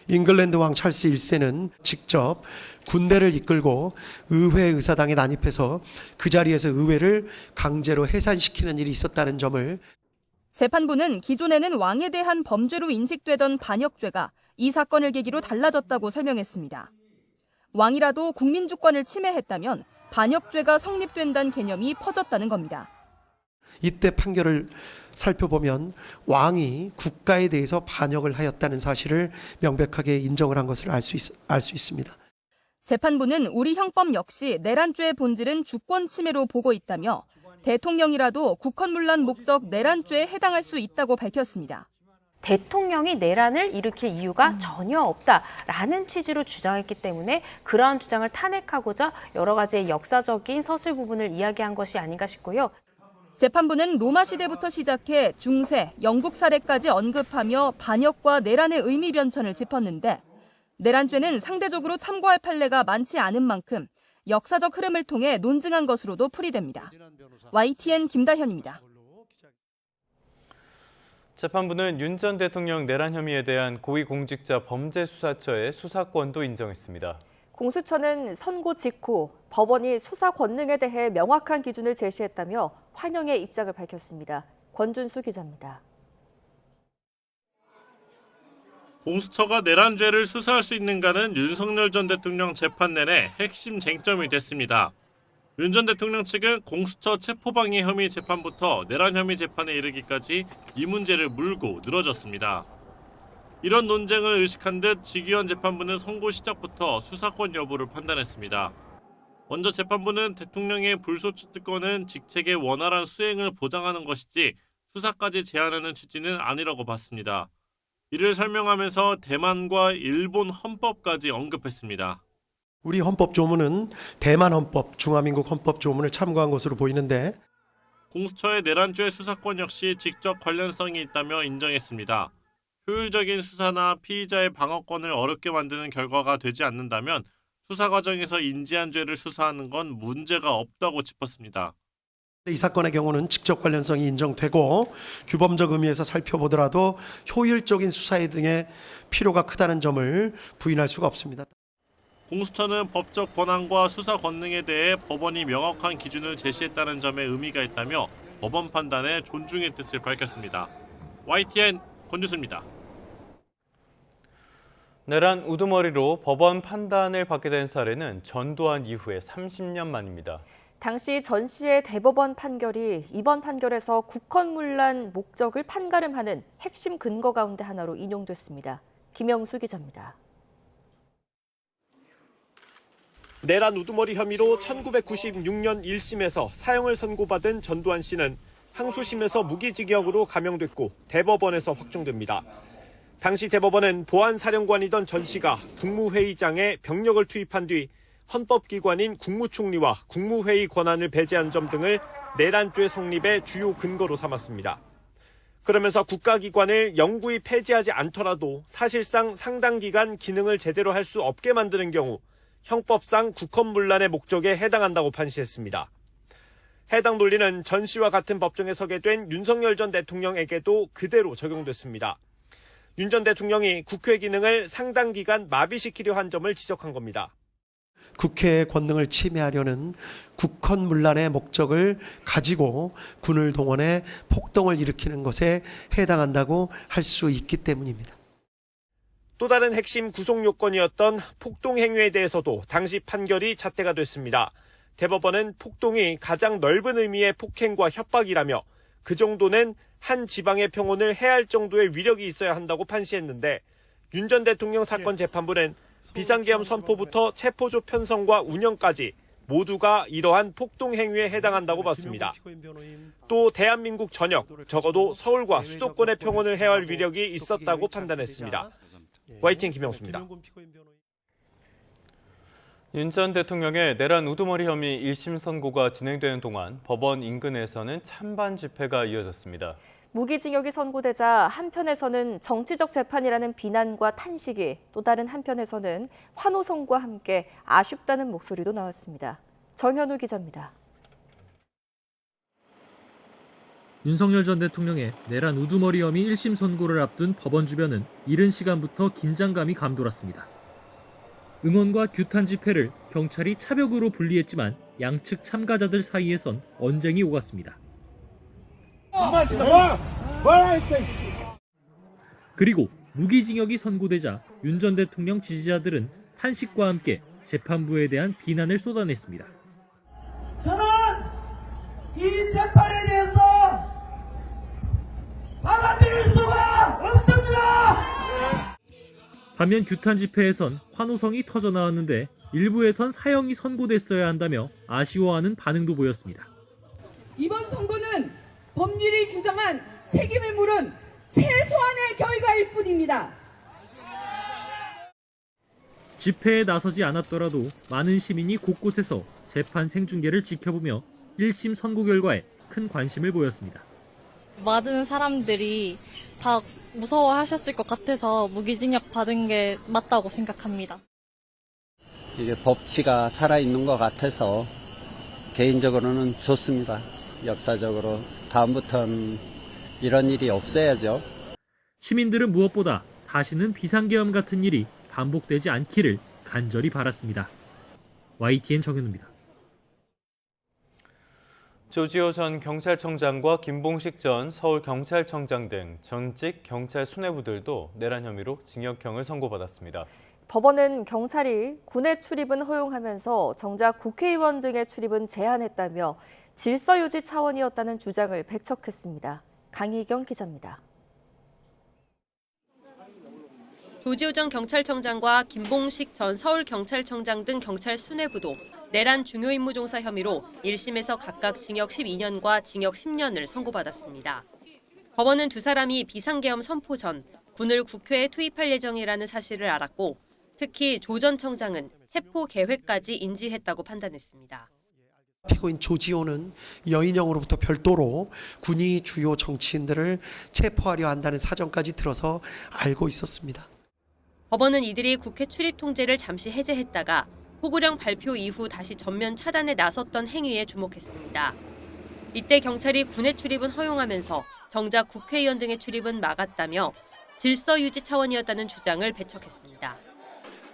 잉글랜드 왕 찰스 1세는 직접 군대를 이끌고 의회 의사당에 난입해서 그 자리에서 의회를 강제로 해산시키는 일이 있었다는 점을 재판부는 기존에는 왕에 대한 범죄로 인식되던 반역죄가 이 사건을 계기로 달라졌다고 설명했습니다. 왕이라도 국민주권을 침해했다면 반역죄가 성립된다는 개념이 퍼졌다는 겁니다. 이때 판결을 살펴보면 왕이 국가에 대해서 반역을 하였다는 사실을 명백하게 인정을 한 것을 알 수 있습니다. 재판부는 우리 형법 역시 내란죄의 본질은 주권 침해로 보고 있다며 대통령이라도 국헌문란 목적 내란죄에 해당할 수 있다고 밝혔습니다. 대통령이 내란을 일으킬 이유가 전혀 없다라는 취지로 주장했기 때문에 그러한 주장을 탄핵하고자 여러 가지의 역사적인 서술 부분을 이야기한 것이 아닌가 싶고요. 재판부는 로마 시대부터 시작해 중세, 영국 사례까지 언급하며 반역과 내란의 의미 변천을 짚었는데 내란죄는 상대적으로 참고할 판례가 많지 않은 만큼 역사적 흐름을 통해 논증한 것으로도 풀이됩니다. YTN 김다현입니다. 재판부는 윤 전 대통령 내란 혐의에 대한 고위공직자 범죄수사처의 수사권도 인정했습니다. 공수처는 선고 직후 법원이 수사 권능에 대해 명확한 기준을 제시했다며 환영의 입장을 밝혔습니다. 권준수 기자입니다. 공수처가 내란죄를 수사할 수 있는가는 윤석열 전 대통령 재판 내내 핵심 쟁점이 됐습니다. 윤 전 대통령 측은 공수처 체포방해 혐의 재판부터 내란 혐의 재판에 이르기까지 이 문제를 물고 늘어졌습니다. 이런 논쟁을 의식한 듯 직위원 재판부는 선고 시작부터 수사권 여부를 판단했습니다. 먼저 재판부는 대통령의 불소추 특권은 직책의 원활한 수행을 보장하는 것이지 수사까지 제한하는 취지는 아니라고 봤습니다. 이를 설명하면서 대만과 일본 헌법까지 언급했습니다. 우리 헌법 조문은 대만 헌법, 중화민국 헌법 조문을 참고한 것으로 보이는데 공수처의 내란죄 수사권 역시 직접 관련성이 있다며 인정했습니다. 효율적인 수사나 피의자의 방어권을 어렵게 만드는 결과가 되지 않는다면 수사 과정에서 인지한 죄를 수사하는 건 문제가 없다고 짚었습니다. 이 사건의 경우는 직접 관련성이 인정되고 규범적 의미에서 살펴보더라도 효율적인 수사에 등의 필요가 크다는 점을 부인할 수가 없습니다. 공수처는 법적 권한과 수사 권능에 대해 법원이 명확한 기준을 제시했다는 점에 의미가 있다며 법원 판단에 존중의 뜻을 밝혔습니다. YTN 권준수입니다. 내란 우두머리로 법원 판단을 받게 된 사례는 전두환 이후에 30년 만입니다. 당시 전 씨의 대법원 판결이 이번 판결에서 국헌문란 목적을 판가름하는 핵심 근거 가운데 하나로 인용됐습니다. 김영수 기자입니다. 내란 우두머리 혐의로 1996년 1심에서 사형을 선고받은 전두환 씨는 항소심에서 무기징역으로 감형됐고 대법원에서 확정됩니다. 당시 대법원은 보안사령관이던 전 씨가 국무회의장에 병력을 투입한 뒤 헌법기관인 국무총리와 국무회의 권한을 배제한 점 등을 내란죄 성립의 주요 근거로 삼았습니다. 그러면서 국가기관을 영구히 폐지하지 않더라도 사실상 상당 기간 기능을 제대로 할 수 없게 만드는 경우 형법상 국헌문란의 목적에 해당한다고 판시했습니다. 해당 논리는 전 씨와 같은 법정에 서게 된 윤석열 전 대통령에게도 그대로 적용됐습니다. 윤 전 대통령이 국회 기능을 상당 기간 마비시키려 한 점을 지적한 겁니다. 국회의 권능을 침해하려는 국헌문란의 목적을 가지고 군을 동원해 폭동을 일으키는 것에 해당한다고 할 수 있기 때문입니다. 또 다른 핵심 구속 요건이었던 폭동 행위에 대해서도 당시 판결이 잣대가 됐습니다. 대법원은 폭동이 가장 넓은 의미의 폭행과 협박이라며 그 정도는 한 지방의 평온을 해할 정도의 위력이 있어야 한다고 판시했는데 윤 전 대통령 사건 재판부는 비상계엄 선포부터 체포조 편성과 운영까지 모두가 이러한 폭동 행위에 해당한다고 봤습니다. 또 대한민국 전역, 적어도 서울과 수도권의 평온을 해할 위력이 있었다고 판단했습니다. YTN 김영수입니다. 윤 전 대통령의 내란 우두머리 혐의 1심 선고가 진행되는 동안 법원 인근에서는 찬반 집회가 이어졌습니다. 무기징역이 선고되자 한편에서는 정치적 재판이라는 비난과 탄식이, 또 다른 한편에서는 환호성과 함께 아쉽다는 목소리도 나왔습니다. 정현우 기자입니다. 윤석열 전 대통령의 내란 우두머리 혐의 1심 선고를 앞둔 법원 주변은 이른 시간부터 긴장감이 감돌았습니다. 응원과 규탄 집회를 경찰이 차벽으로 분리했지만 양측 참가자들 사이에선 언쟁이 오갔습니다. 그리고 무기징역이 선고되자 윤 전 대통령 지지자들은 탄식과 함께 재판부에 대한 비난을 쏟아냈습니다. 저는 이 재판에 대해서 받아들일 수가 없습니다. 반면 규탄 집회에선 환호성이 터져 나왔는데 일부에선 사형이 선고됐어야 한다며 아쉬워하는 반응도 보였습니다. 이번 선고는 법률이 규정한 책임을 물은 최소한의 결과일 뿐입니다. 집회에 나서지 않았더라도 많은 시민이 곳곳에서 재판 생중계를 지켜보며 1심 선고 결과에 큰 관심을 보였습니다. 많은 사람들이 다 무서워하셨을 것 같아서 무기징역 받은 게 맞다고 생각합니다. 이게 법치가 살아있는 것 같아서 개인적으로는 좋습니다. 역사적으로 다음부터는 이런 일이 없어야죠. 시민들은 무엇보다 다시는 비상계엄 같은 일이 반복되지 않기를 간절히 바랐습니다. YTN 정현우입니다. 조지호 전 경찰청장과 김봉식 전 서울경찰청장 등 전직 경찰 수뇌부들도 내란 혐의로 징역형을 선고받았습니다. 법원은 경찰이 군의 출입은 허용하면서 정작 국회의원 등의 출입은 제한했다며 질서 유지 차원이었다는 주장을 배척했습니다. 강희경 기자입니다. 조지호 전 경찰청장과 김봉식 전 서울경찰청장 등 경찰 수뇌부도 내란 중요임무종사 혐의로 1심에서 각각 징역 12년과 징역 10년을 선고받았습니다. 법원은 두 사람이 비상계엄 선포 전 군을 국회에 투입할 예정이라는 사실을 알았고 특히 조 전 청장은 체포 계획까지 인지했다고 판단했습니다. 피고인 조지호는 여인형으로부터 별도로 군이 주요 정치인들을 체포하려 한다는 사정까지 들어서 알고 있었습니다. 법원은 이들이 국회 출입 통제를 잠시 해제했다가 포고령 발표 이후 다시 전면 차단에 나섰던 행위에 주목했습니다. 이때 경찰이 군의 출입은 허용하면서 정작 국회의원 등의 출입은 막았다며 질서 유지 차원이었다는 주장을 배척했습니다.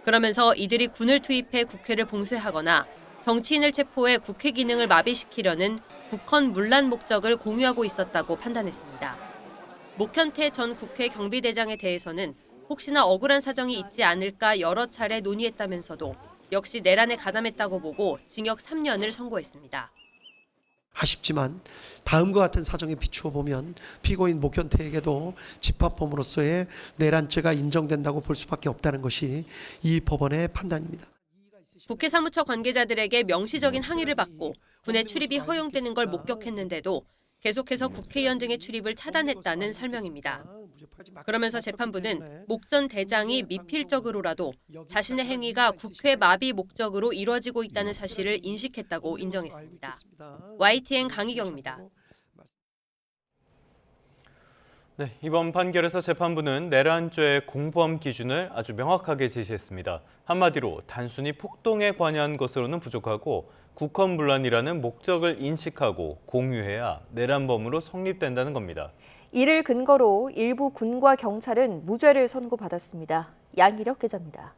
그러면서 이들이 군을 투입해 국회를 봉쇄하거나 정치인을 체포해 국회 기능을 마비시키려는 국헌 문란 목적을 공유하고 있었다고 판단했습니다. 목현태 전 국회 경비대장에 대해서는 혹시나 억울한 사정이 있지 않을까 여러 차례 논의했다면서도 역시 내란에 가담했다고 보고 징역 3년을 선고했습니다. 아쉽지만 다음과 같은 사정에 비추어 보면 피고인 목현태에게도 집합범으로서의 내란죄가 인정된다고 볼 수밖에 없다는 것이 이 법원의 판단입니다. 국회 사무처 관계자들에게 명시적인 항의를 받고 군의 출입이 허용되는 걸 목격했는데도 계속해서 국회의원 등의 출입을 차단했다는 설명입니다. 그러면서 재판부는 목 전 대장이 미필적으로라도 자신의 행위가 국회 마비 목적으로 이뤄지고 있다는 사실을 인식했다고 인정했습니다. YTN 강희경입니다. 네, 이번 판결에서 재판부는 내란죄의 공범 기준을 아주 명확하게 제시했습니다. 한마디로 단순히 폭동에 관여한 것으로는 부족하고 국헌문란이라는 목적을 인식하고 공유해야 내란범으로 성립된다는 겁니다. 이를 근거로 일부 군과 경찰은 무죄를 선고받았습니다. 양희력 기자입니다.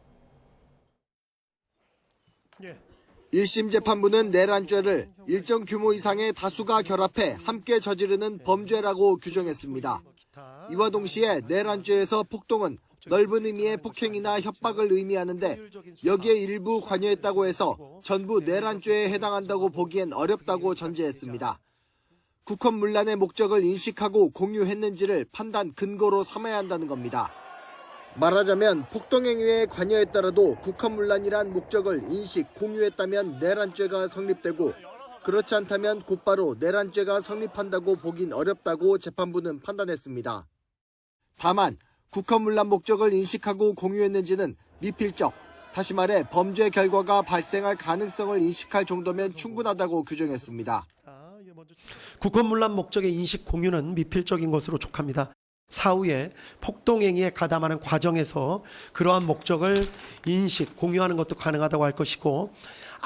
1심 재판부는 내란죄를 일정 규모 이상의 다수가 결합해 함께 저지르는 범죄라고 규정했습니다. 이와 동시에 내란죄에서 폭동은 넓은 의미의 폭행이나 협박을 의미하는데 여기에 일부 관여했다고 해서 전부 내란죄에 해당한다고 보기엔 어렵다고 전제했습니다. 국헌문란의 목적을 인식하고 공유했는지를 판단 근거로 삼아야 한다는 겁니다. 말하자면 폭동행위에 관여했더라도 국헌문란이란 목적을 인식, 공유했다면 내란죄가 성립되고 그렇지 않다면 곧바로 내란죄가 성립한다고 보긴 어렵다고 재판부는 판단했습니다. 다만 국헌문란 목적을 인식하고 공유했는지는 미필적, 다시 말해 범죄 결과가 발생할 가능성을 인식할 정도면 충분하다고 규정했습니다. 국헌문란 목적의 인식 공유는 미필적인 것으로 족합니다. 사후에 폭동행위에 가담하는 과정에서 그러한 목적을 인식, 공유하는 것도 가능하다고 할 것이고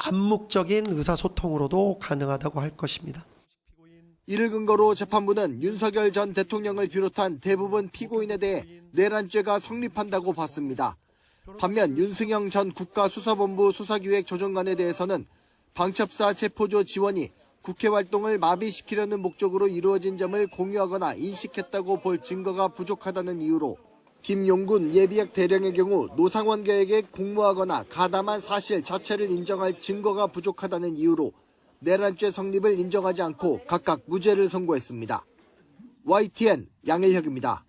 암묵적인 의사소통으로도 가능하다고 할 것입니다. 이를 근거로 재판부는 윤석열 전 대통령을 비롯한 대부분 피고인에 대해 내란죄가 성립한다고 봤습니다. 반면 윤승영 전 국가수사본부 수사기획조정관에 대해서는 방첩사 체포조 지원이 국회 활동을 마비시키려는 목적으로 이루어진 점을 공유하거나 인식했다고 볼 증거가 부족하다는 이유로 김용군 예비역 대령의 경우 노상원계에게 공모하거나 가담한 사실 자체를 인정할 증거가 부족하다는 이유로 내란죄 성립을 인정하지 않고 각각 무죄를 선고했습니다. YTN 양일혁입니다.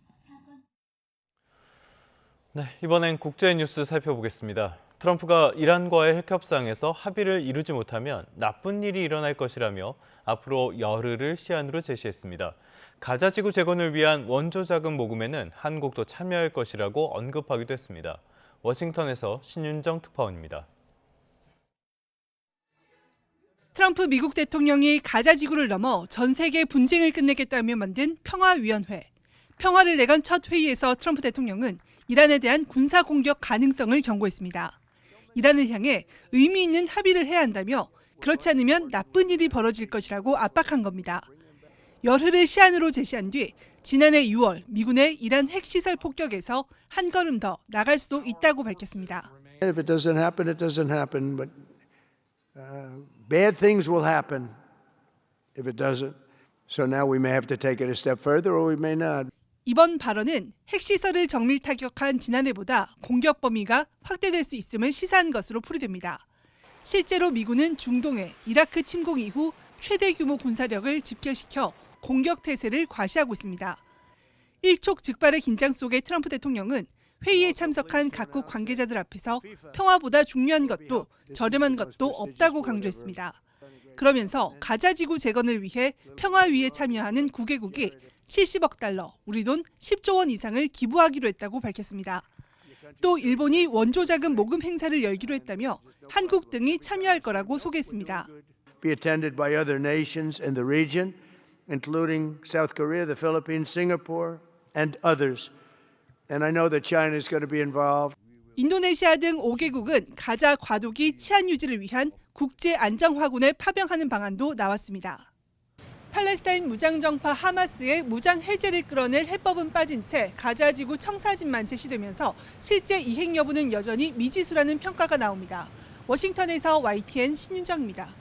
네, 이번엔 국제 뉴스 살펴보겠습니다. 트럼프가 이란과의 핵협상에서 합의를 이루지 못하면 나쁜 일이 일어날 것이라며 앞으로 열흘을 시한으로 제시했습니다. 가자 지구 재건을 위한 원조 자금 모금에는 한국도 참여할 것이라고 언급하기도 했습니다. 워싱턴에서 신윤정 특파원입니다. 트럼프 미국 대통령이 가자 지구를 넘어 전 세계 분쟁을 끝내겠다며 만든 평화위원회. 평화를 내건 첫 회의에서 트럼프 대통령은 이란에 대한 군사 공격 가능성을 경고했습니다. 이란을 향해 의미 있는 합의를 해야 한다며 그렇지 않으면 나쁜 일이 벌어질 것이라고 압박한 겁니다. 열흘을 시한으로 제시한 뒤 지난해 6월 미군의 이란 핵시설 폭격에서 한 걸음 더 나갈 수도 있다고 밝혔습니다. If it doesn't happen, it doesn't happen. But bad things will happen if it doesn't. So now we may have to take it a step further, or we may not. 이번 발언은 핵시설을 정밀 타격한 지난해보다 공격 범위가 확대될 수 있음을 시사한 것으로 풀이됩니다. 실제로 미군은 중동의 이라크 침공 이후 최대 규모 군사력을 집결시켜 공격 태세를 과시하고 있습니다. 일촉즉발의 긴장 속에 트럼프 대통령은 회의에 참석한 각국 관계자들 앞에서 평화보다 중요한 것도 저렴한 것도 없다고 강조했습니다. 그러면서 가자 지구 재건을 위해 평화위에 참여하는 9개국이 70억 달러, 우리 돈 10조 원 이상을 기부하기로 했다고 밝혔습니다. 또 일본이 원조 자금 모금 행사를 열기로 했다며 한국 등이 참여할 거라고 소개했습니다. Be attended by other nations in the region, including South Korea, the Philippines, Singapore, and others. And I know that China is going to be involved. 인도네시아 등 5개국은 가자 과도기 치안 유지를 위한 국제 안정 화군을 파병하는 방안도 나왔습니다. 팔레스타인 무장정파 하마스의 무장 해제를 끌어낼 해법은 빠진 채 가자 지구 청사진만 제시되면서 실제 이행 여부는 여전히 미지수라는 평가가 나옵니다. 워싱턴에서 YTN 신윤정입니다.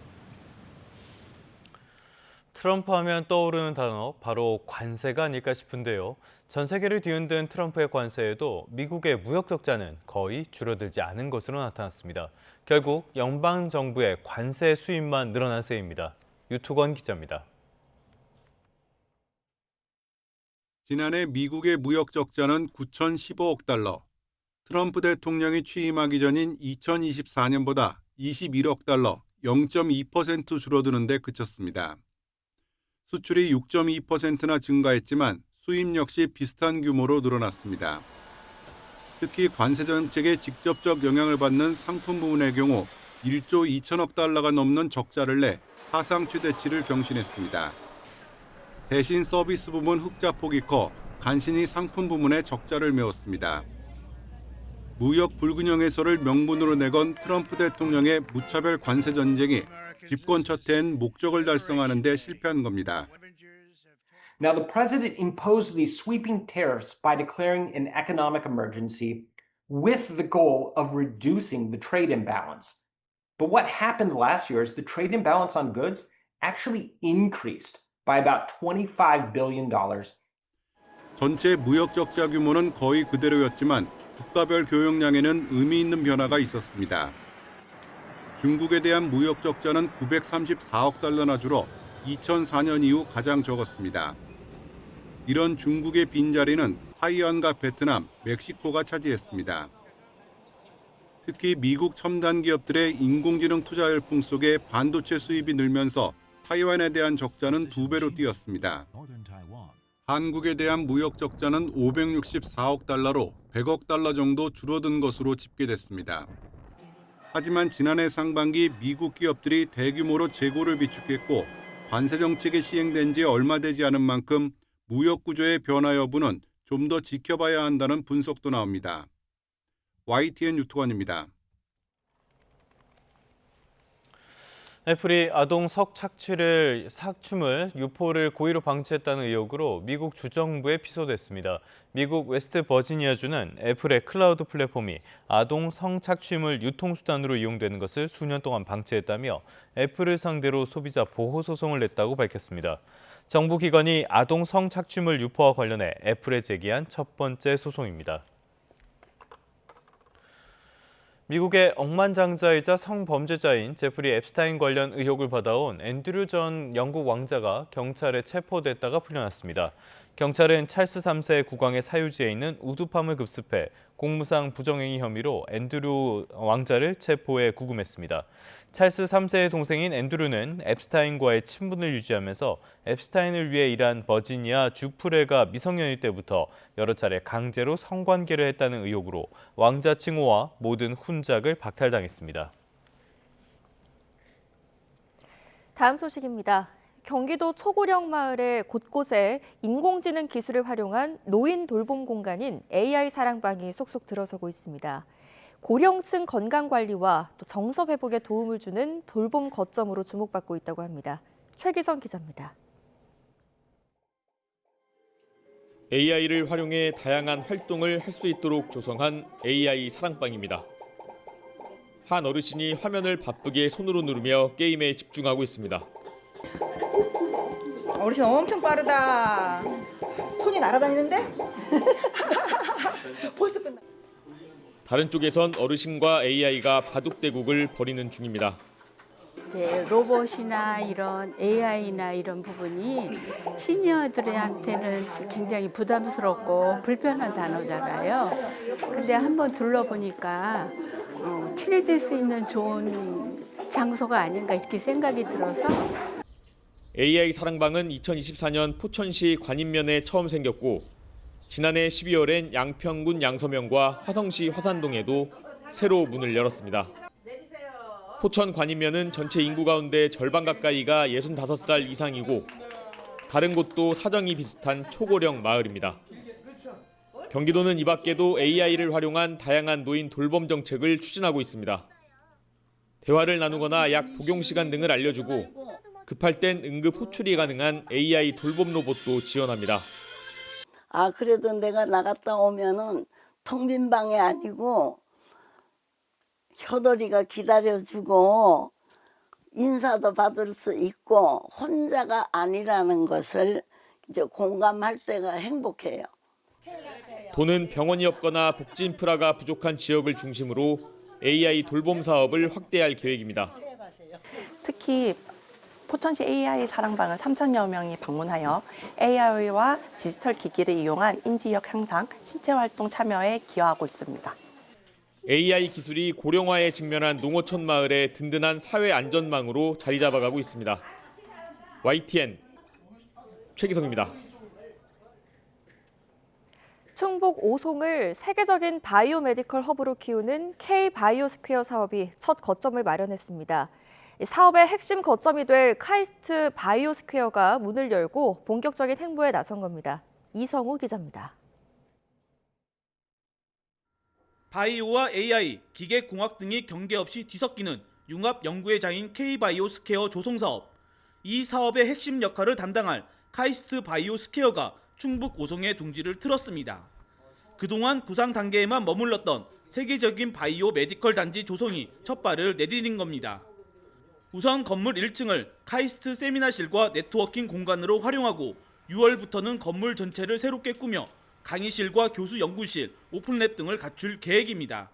트럼프 하면 떠오르는 단어 바로 관세가 아닐까 싶은데요. 전 세계를 뒤흔든 트럼프의 관세에도 미국의 무역 적자는 거의 줄어들지 않은 것으로 나타났습니다. 결국 연방정부의 관세 수입만 늘어난 셈입니다. 유투건 기자입니다. 지난해 미국의 무역 적자는 9,015억 달러, 트럼프 대통령이 취임하기 전인 2024년보다 21억 달러, 0.2% 줄어드는 데 그쳤습니다. 수출이 6.2%나 증가했지만 수입 역시 비슷한 규모로 늘어났습니다. 특히 관세 정책에 직접적 영향을 받는 상품 부문의 경우 1조 2천억 달러가 넘는 적자를 내 사상 최대치를 경신했습니다. 대신 서비스 부문 흑자 폭이 커 간신히 상품 부문에 적자를 메웠습니다. 무역 불균형 해소를 명분으로 내건 트럼프 대통령의 무차별 관세 전쟁이 집권 첫 해엔 목적을 달성하는 데 실패한 겁니다. Now, the president imposed these sweeping tariffs by declaring an economic emergency with the goal of reducing the trade imbalance. But what happened last year is the trade imbalance on goods actually increased by about $25 billion. 전체 무역 적자 규모는 거의 그대로였지만 국가별 교역량에는 의미 있는 변화가 있었습니다. 중국에 대한 무역 적자는 934억 달러나 줄어 2004년 이후 가장 적었습니다. 이런 중국의 빈자리는 타이완과 베트남, 멕시코가 차지했습니다. 특히 미국 첨단 기업들의 인공지능 투자 열풍 속에 반도체 수입이 늘면서 타이완에 대한 적자는 2배로 뛰었습니다. 한국에 대한 무역 적자는 564억 달러로 100억 달러 정도 줄어든 것으로 집계됐습니다. 하지만 지난해 상반기 미국 기업들이 대규모로 재고를 비축했고 관세 정책이 시행된 지 얼마 되지 않은 만큼 무역 구조의 변화 여부는 좀 더 지켜봐야 한다는 분석도 나옵니다. YTN 유튜관입니다. 애플이 아동 성착취물 유포를 고의로 방치했다는 의혹으로 미국 주정부에 피소됐습니다. 미국 웨스트 버지니아주는 애플의 클라우드 플랫폼이 아동 성착취물 유통수단으로 이용되는 것을 수년 동안 방치했다며 애플을 상대로 소비자 보호 소송을 냈다고 밝혔습니다. 정부 기관이 아동 성착취물 유포와 관련해 애플에 제기한 첫 번째 소송입니다. 미국의 억만장자이자 성범죄자인 제프리 앱스타인 관련 의혹을 받아온 앤드류 전 영국 왕자가 경찰에 체포됐다가 풀려났습니다. 경찰은 찰스 3세 국왕의 사유지에 있는 우두팜을 급습해 공무상 부정행위 혐의로 앤드류 왕자를 체포해 구금했습니다. 찰스 3세의 동생인 앤드류는 앱스타인과의 친분을 유지하면서 앱스타인을 위해 일한 버지니아 주프레가 미성년일 때부터 여러 차례 강제로 성관계를 했다는 의혹으로 왕자 칭호와 모든 훈장을 박탈당했습니다. 다음 소식입니다. 경기도 초고령 마을의 곳곳에 인공지능 기술을 활용한 노인 돌봄 공간인 AI 사랑방이 속속 들어서고 있습니다. 고령층 건강관리와 또 정서 회복에 도움을 주는 돌봄 거점으로 주목받고 있다고 합니다. 최기성 기자입니다. AI를 활용해 다양한 활동을 할 수 있도록 조성한 AI 사랑방입니다. 한 어르신이 화면을 바쁘게 손으로 누르며 게임에 집중하고 있습니다. 어르신 엄청 빠르다. 손이 날아다니는데? 벌써 끝나. 다른 쪽에선 어르신과 AI가 바둑대국을 벌이는 중입니다. 이제 로봇이나 이런 AI나 이런 부분이 시니어들한테는 굉장히 부담스럽고 불편한 단어잖아요. 근데 한번 둘러보니까 친해질 수 있는 좋은 장소가 아닌가 이렇게 생각이 들어서. AI 사랑방은 2024년 포천시 관인면에 처음 생겼고 지난해 12월엔 양평군 양서면과 화성시 화산동에도 새로 문을 열었습니다. 포천 관인면은 전체 인구 가운데 절반 가까이가 65살 이상이고 다른 곳도 사정이 비슷한 초고령 마을입니다. 경기도는 이 밖에도 AI를 활용한 다양한 노인 돌봄 정책을 추진하고 있습니다. 대화를 나누거나 약 복용 시간 등을 알려주고 급할 땐 응급 호출이 가능한 AI 돌봄 로봇도 지원합니다. 그래도 내가 나갔다 오면은 텅 빈 방이 아니고 효돌이가 기다려주고 인사도 받을 수 있고 혼자가 아니라는 것을 이제 공감할 때가 행복해요. 도는 병원이 없거나 복지 인프라가 부족한 지역을 중심으로 AI 돌봄 사업을 확대할 계획입니다. 특히 포천시 AI 사랑방은 3,000여 명이 방문하여 AI와 디지털 기기를 이용한 인지력 향상, 신체활동 참여에 기여하고 있습니다. AI 기술이 고령화에 직면한 농어촌 마을의 든든한 사회 안전망으로 자리 잡아가고 있습니다. YTN 최기성입니다. 충북 오송을 세계적인 바이오메디컬 허브로 키우는 K-바이오스퀘어 사업이 첫 거점을 마련했습니다. 사업의 핵심 거점이 될 카이스트 바이오스퀘어가 문을 열고 본격적인 행보에 나선 겁니다. 이성우 기자입니다. 바이오와 AI, 기계공학 등이 경계 없이 뒤섞이는 융합 연구의 장인 K-바이오스퀘어 조성사업. 이 사업의 핵심 역할을 담당할 카이스트 바이오스퀘어가 충북 오송에 둥지를 틀었습니다. 그동안 구상 단계에만 머물렀던 세계적인 바이오 메디컬 단지 조성이 첫 발을 내디딘 겁니다. 우선 건물 1층을 카이스트 세미나실과 네트워킹 공간으로 활용하고 6월부터는 건물 전체를 새롭게 꾸며 강의실과 교수 연구실, 오픈랩 등을 갖출 계획입니다.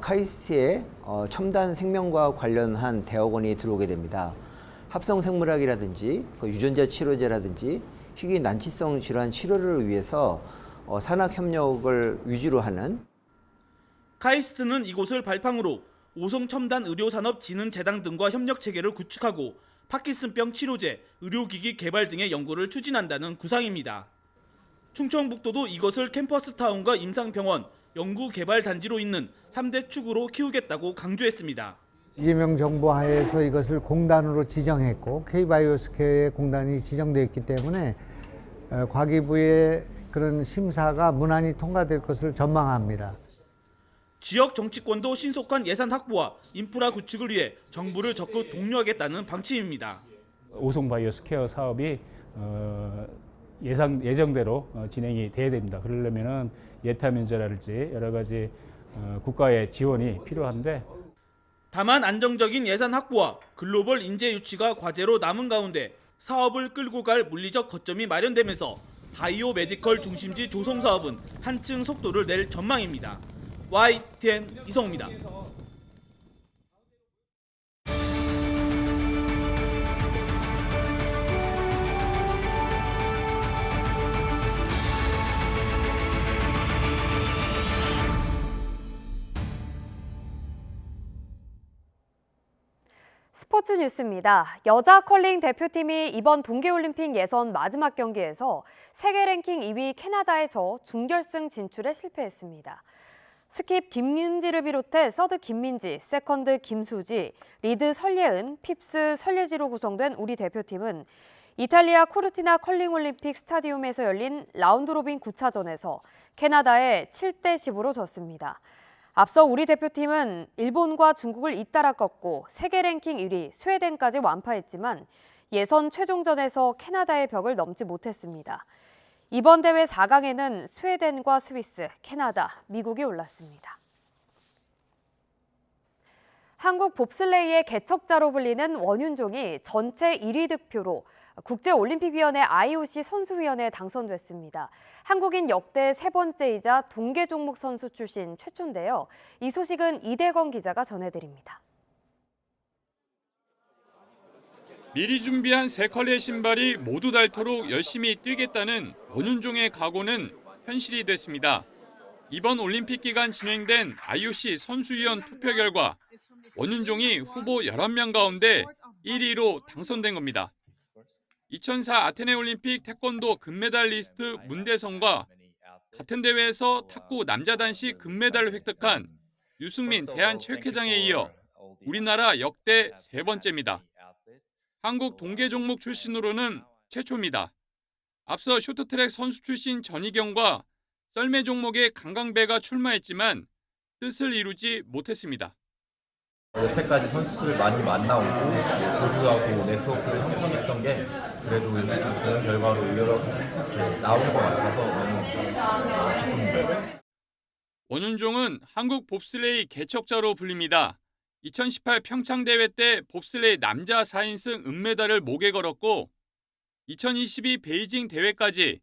카이스트에 첨단 생명과학 관련한 대학원이 들어오게 됩니다. 합성 생물학이라든지 유전자 치료제라든지 희귀 난치성 질환 치료를 위해서 산학 협력을 위주로 하는 카이스트는 이곳을 발판으로 오송 첨단 의료산업진흥재단 등과 협력 체계를 구축하고 파킨슨병 치료제, 의료기기 개발 등의 연구를 추진한다는 구상입니다. 충청북도도 이것을 캠퍼스타운과 임상병원, 연구개발단지로 있는 3대 축으로 키우겠다고 강조했습니다. 이재명 정부 하에서 이것을 공단으로 지정했고 K-바이오스퀘어의 공단이 지정되어 있기 때문에 과기부의 그런 심사가 무난히 통과될 것을 전망합니다. 지역 정치권도 신속한 예산 확보와 인프라 구축을 위해 정부를 적극 독려하겠다는 방침입니다. 오송 바이오스퀘어 사업이 예정대로 진행이 돼야 됩니다. 그러려면은 예타 면제라든지 여러 가지 국가의 지원이 필요한데, 다만 안정적인 예산 확보와 글로벌 인재 유치가 과제로 남은 가운데 사업을 끌고 갈 물리적 거점이 마련되면서 바이오 메디컬 중심지 조성 사업은 한층 속도를 낼 전망입니다. YTN 이성우입니다. 스포츠 뉴스입니다. 여자 컬링 대표팀이 이번 동계올림픽 예선 마지막 경기에서 세계 랭킹 2위 캐나다에 져 준결승 진출에 실패했습니다. 스킵 김민지를 비롯해 서드 김민지, 세컨드 김수지, 리드 설예은, 핍스 설예지로 구성된 우리 대표팀은 이탈리아 코르티나 컬링 올림픽 스타디움에서 열린 라운드 로빈 9차전에서 캐나다에 7대10으로 졌습니다. 앞서 우리 대표팀은 일본과 중국을 잇따라 꺾고 세계 랭킹 1위 스웨덴까지 완파했지만 예선 최종전에서 캐나다의 벽을 넘지 못했습니다. 이번 대회 4강에는 스웨덴과 스위스, 캐나다, 미국이 올랐습니다. 한국 봅슬레이의 개척자로 불리는 원윤종이 전체 1위 득표로 국제올림픽위원회 IOC 선수위원회에 당선됐습니다. 한국인 역대 세 번째이자 동계 종목 선수 출신 최초인데요. 이 소식은 이대건 기자가 전해드립니다. 미리 준비한 세 컬레의 신발이 모두 닳도록 열심히 뛰겠다는 원윤종의 각오는 현실이 됐습니다. 이번 올림픽 기간 진행된 IOC 선수위원 투표 결과 원윤종이 후보 11명 가운데 1위로 당선된 겁니다. 2004 아테네 올림픽 태권도 금메달리스트 문대성과 같은 대회에서 탁구 남자 단식 금메달을 획득한 유승민 대한체육회장에 이어 우리나라 역대 세 번째입니다. 한국 동계 종목 출신으로는 최초입니다. 앞서 쇼트트랙 선수 출신 전희경과 썰매 종목의 강강배가 출마했지만 뜻을 이루지 못했습니다. 여태까지 선수들을 많이 만나오고 교류하고 네트워크를 형성했던 게 그래도 좋은 결과로 이렇게 나온 것 같아서 너무 기쁩니다. 원윤종은 한국 봅슬레이 개척자로 불립니다. 2018 평창 대회 때 봅슬레이 남자 4인승 은메달을 목에 걸었고 2022 베이징 대회까지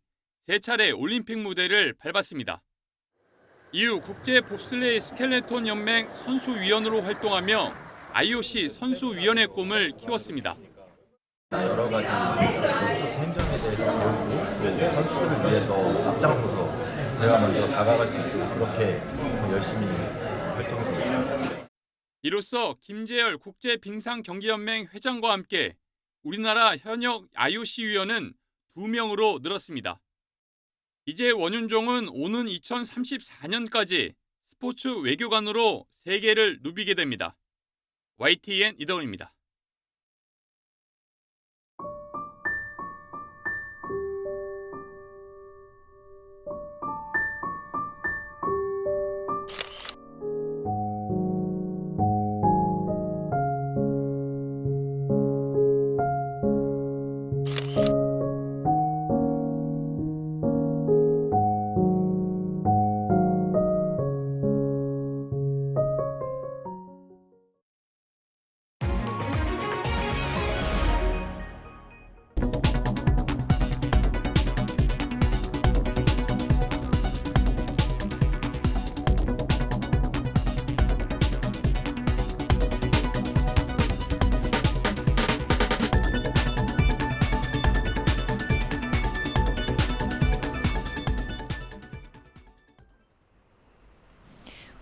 3차례 올림픽 무대를 밟았습니다. 이후 국제 봅슬레이 스켈레톤 연맹 선수위원으로 활동하며 IOC 선수위원회 꿈을 키웠습니다. 여러 가지 스포츠 행정에 대해서 배우고 선수들을 위해서 앞장서서 제가 먼저 다가갈 수 있고 그렇게 열심히 활동해서 있습니다. 이로써 김재열 국제빙상경기연맹 회장과 함께 우리나라 현역 IOC 위원은 2명으로 늘었습니다. 이제 원윤종은 오는 2034년까지 스포츠 외교관으로 세계를 누비게 됩니다. YTN 이더훈입니다.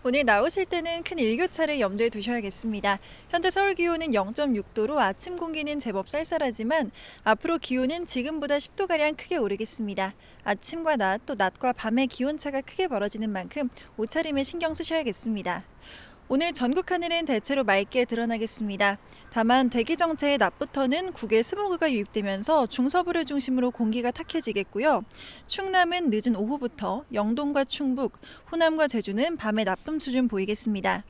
오늘 나오실 때는 큰 일교차를 염두에 두셔야겠습니다. 현재 서울 기온은 0.6도로 아침 공기는 제법 쌀쌀하지만 앞으로 기온은 지금보다 10도가량 크게 오르겠습니다. 아침과 낮, 또 낮과 밤의 기온차가 크게 벌어지는 만큼 옷차림에 신경 쓰셔야겠습니다. 오늘 전국 하늘은 대체로 맑게 드러나겠습니다. 다만 대기 정체의 낮부터는 국외 스모그가 유입되면서 중서부를 중심으로 공기가 탁해지겠고요. 충남은 늦은 오후부터, 영동과 충북, 호남과 제주는 밤에 나쁨 수준 보이겠습니다.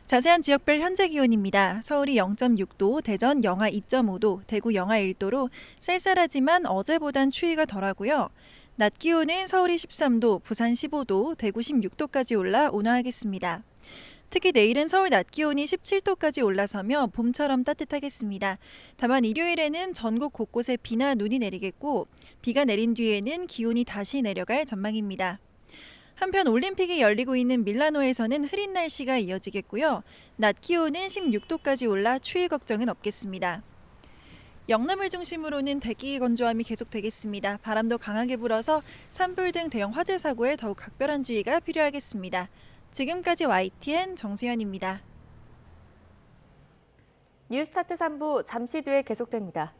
자세한 지역별 현재 기온입니다. 서울이 0.6도, 대전 영하 2.5도, 대구 영하 1도로 쌀쌀하지만 어제보단 추위가 덜하고요. 낮 기온은 서울이 13도, 부산 15도, 대구 16도까지 올라 온화하겠습니다. 특히 내일은 서울 낮 기온이 17도까지 올라서며 봄처럼 따뜻하겠습니다. 다만 일요일에는 전국 곳곳에 비나 눈이 내리겠고 비가 내린 뒤에는 기온이 다시 내려갈 전망입니다. 한편 올림픽이 열리고 있는 밀라노에서는 흐린 날씨가 이어지겠고요. 낮 기온은 16도까지 올라 추위 걱정은 없겠습니다. 영남을 중심으로는 대기 건조함이 계속되겠습니다. 바람도 강하게 불어서 산불 등 대형 화재 사고에 더욱 각별한 주의가 필요하겠습니다. 지금까지 YTN 정수현입니다. 뉴스타트 3부 잠시 뒤에 계속됩니다.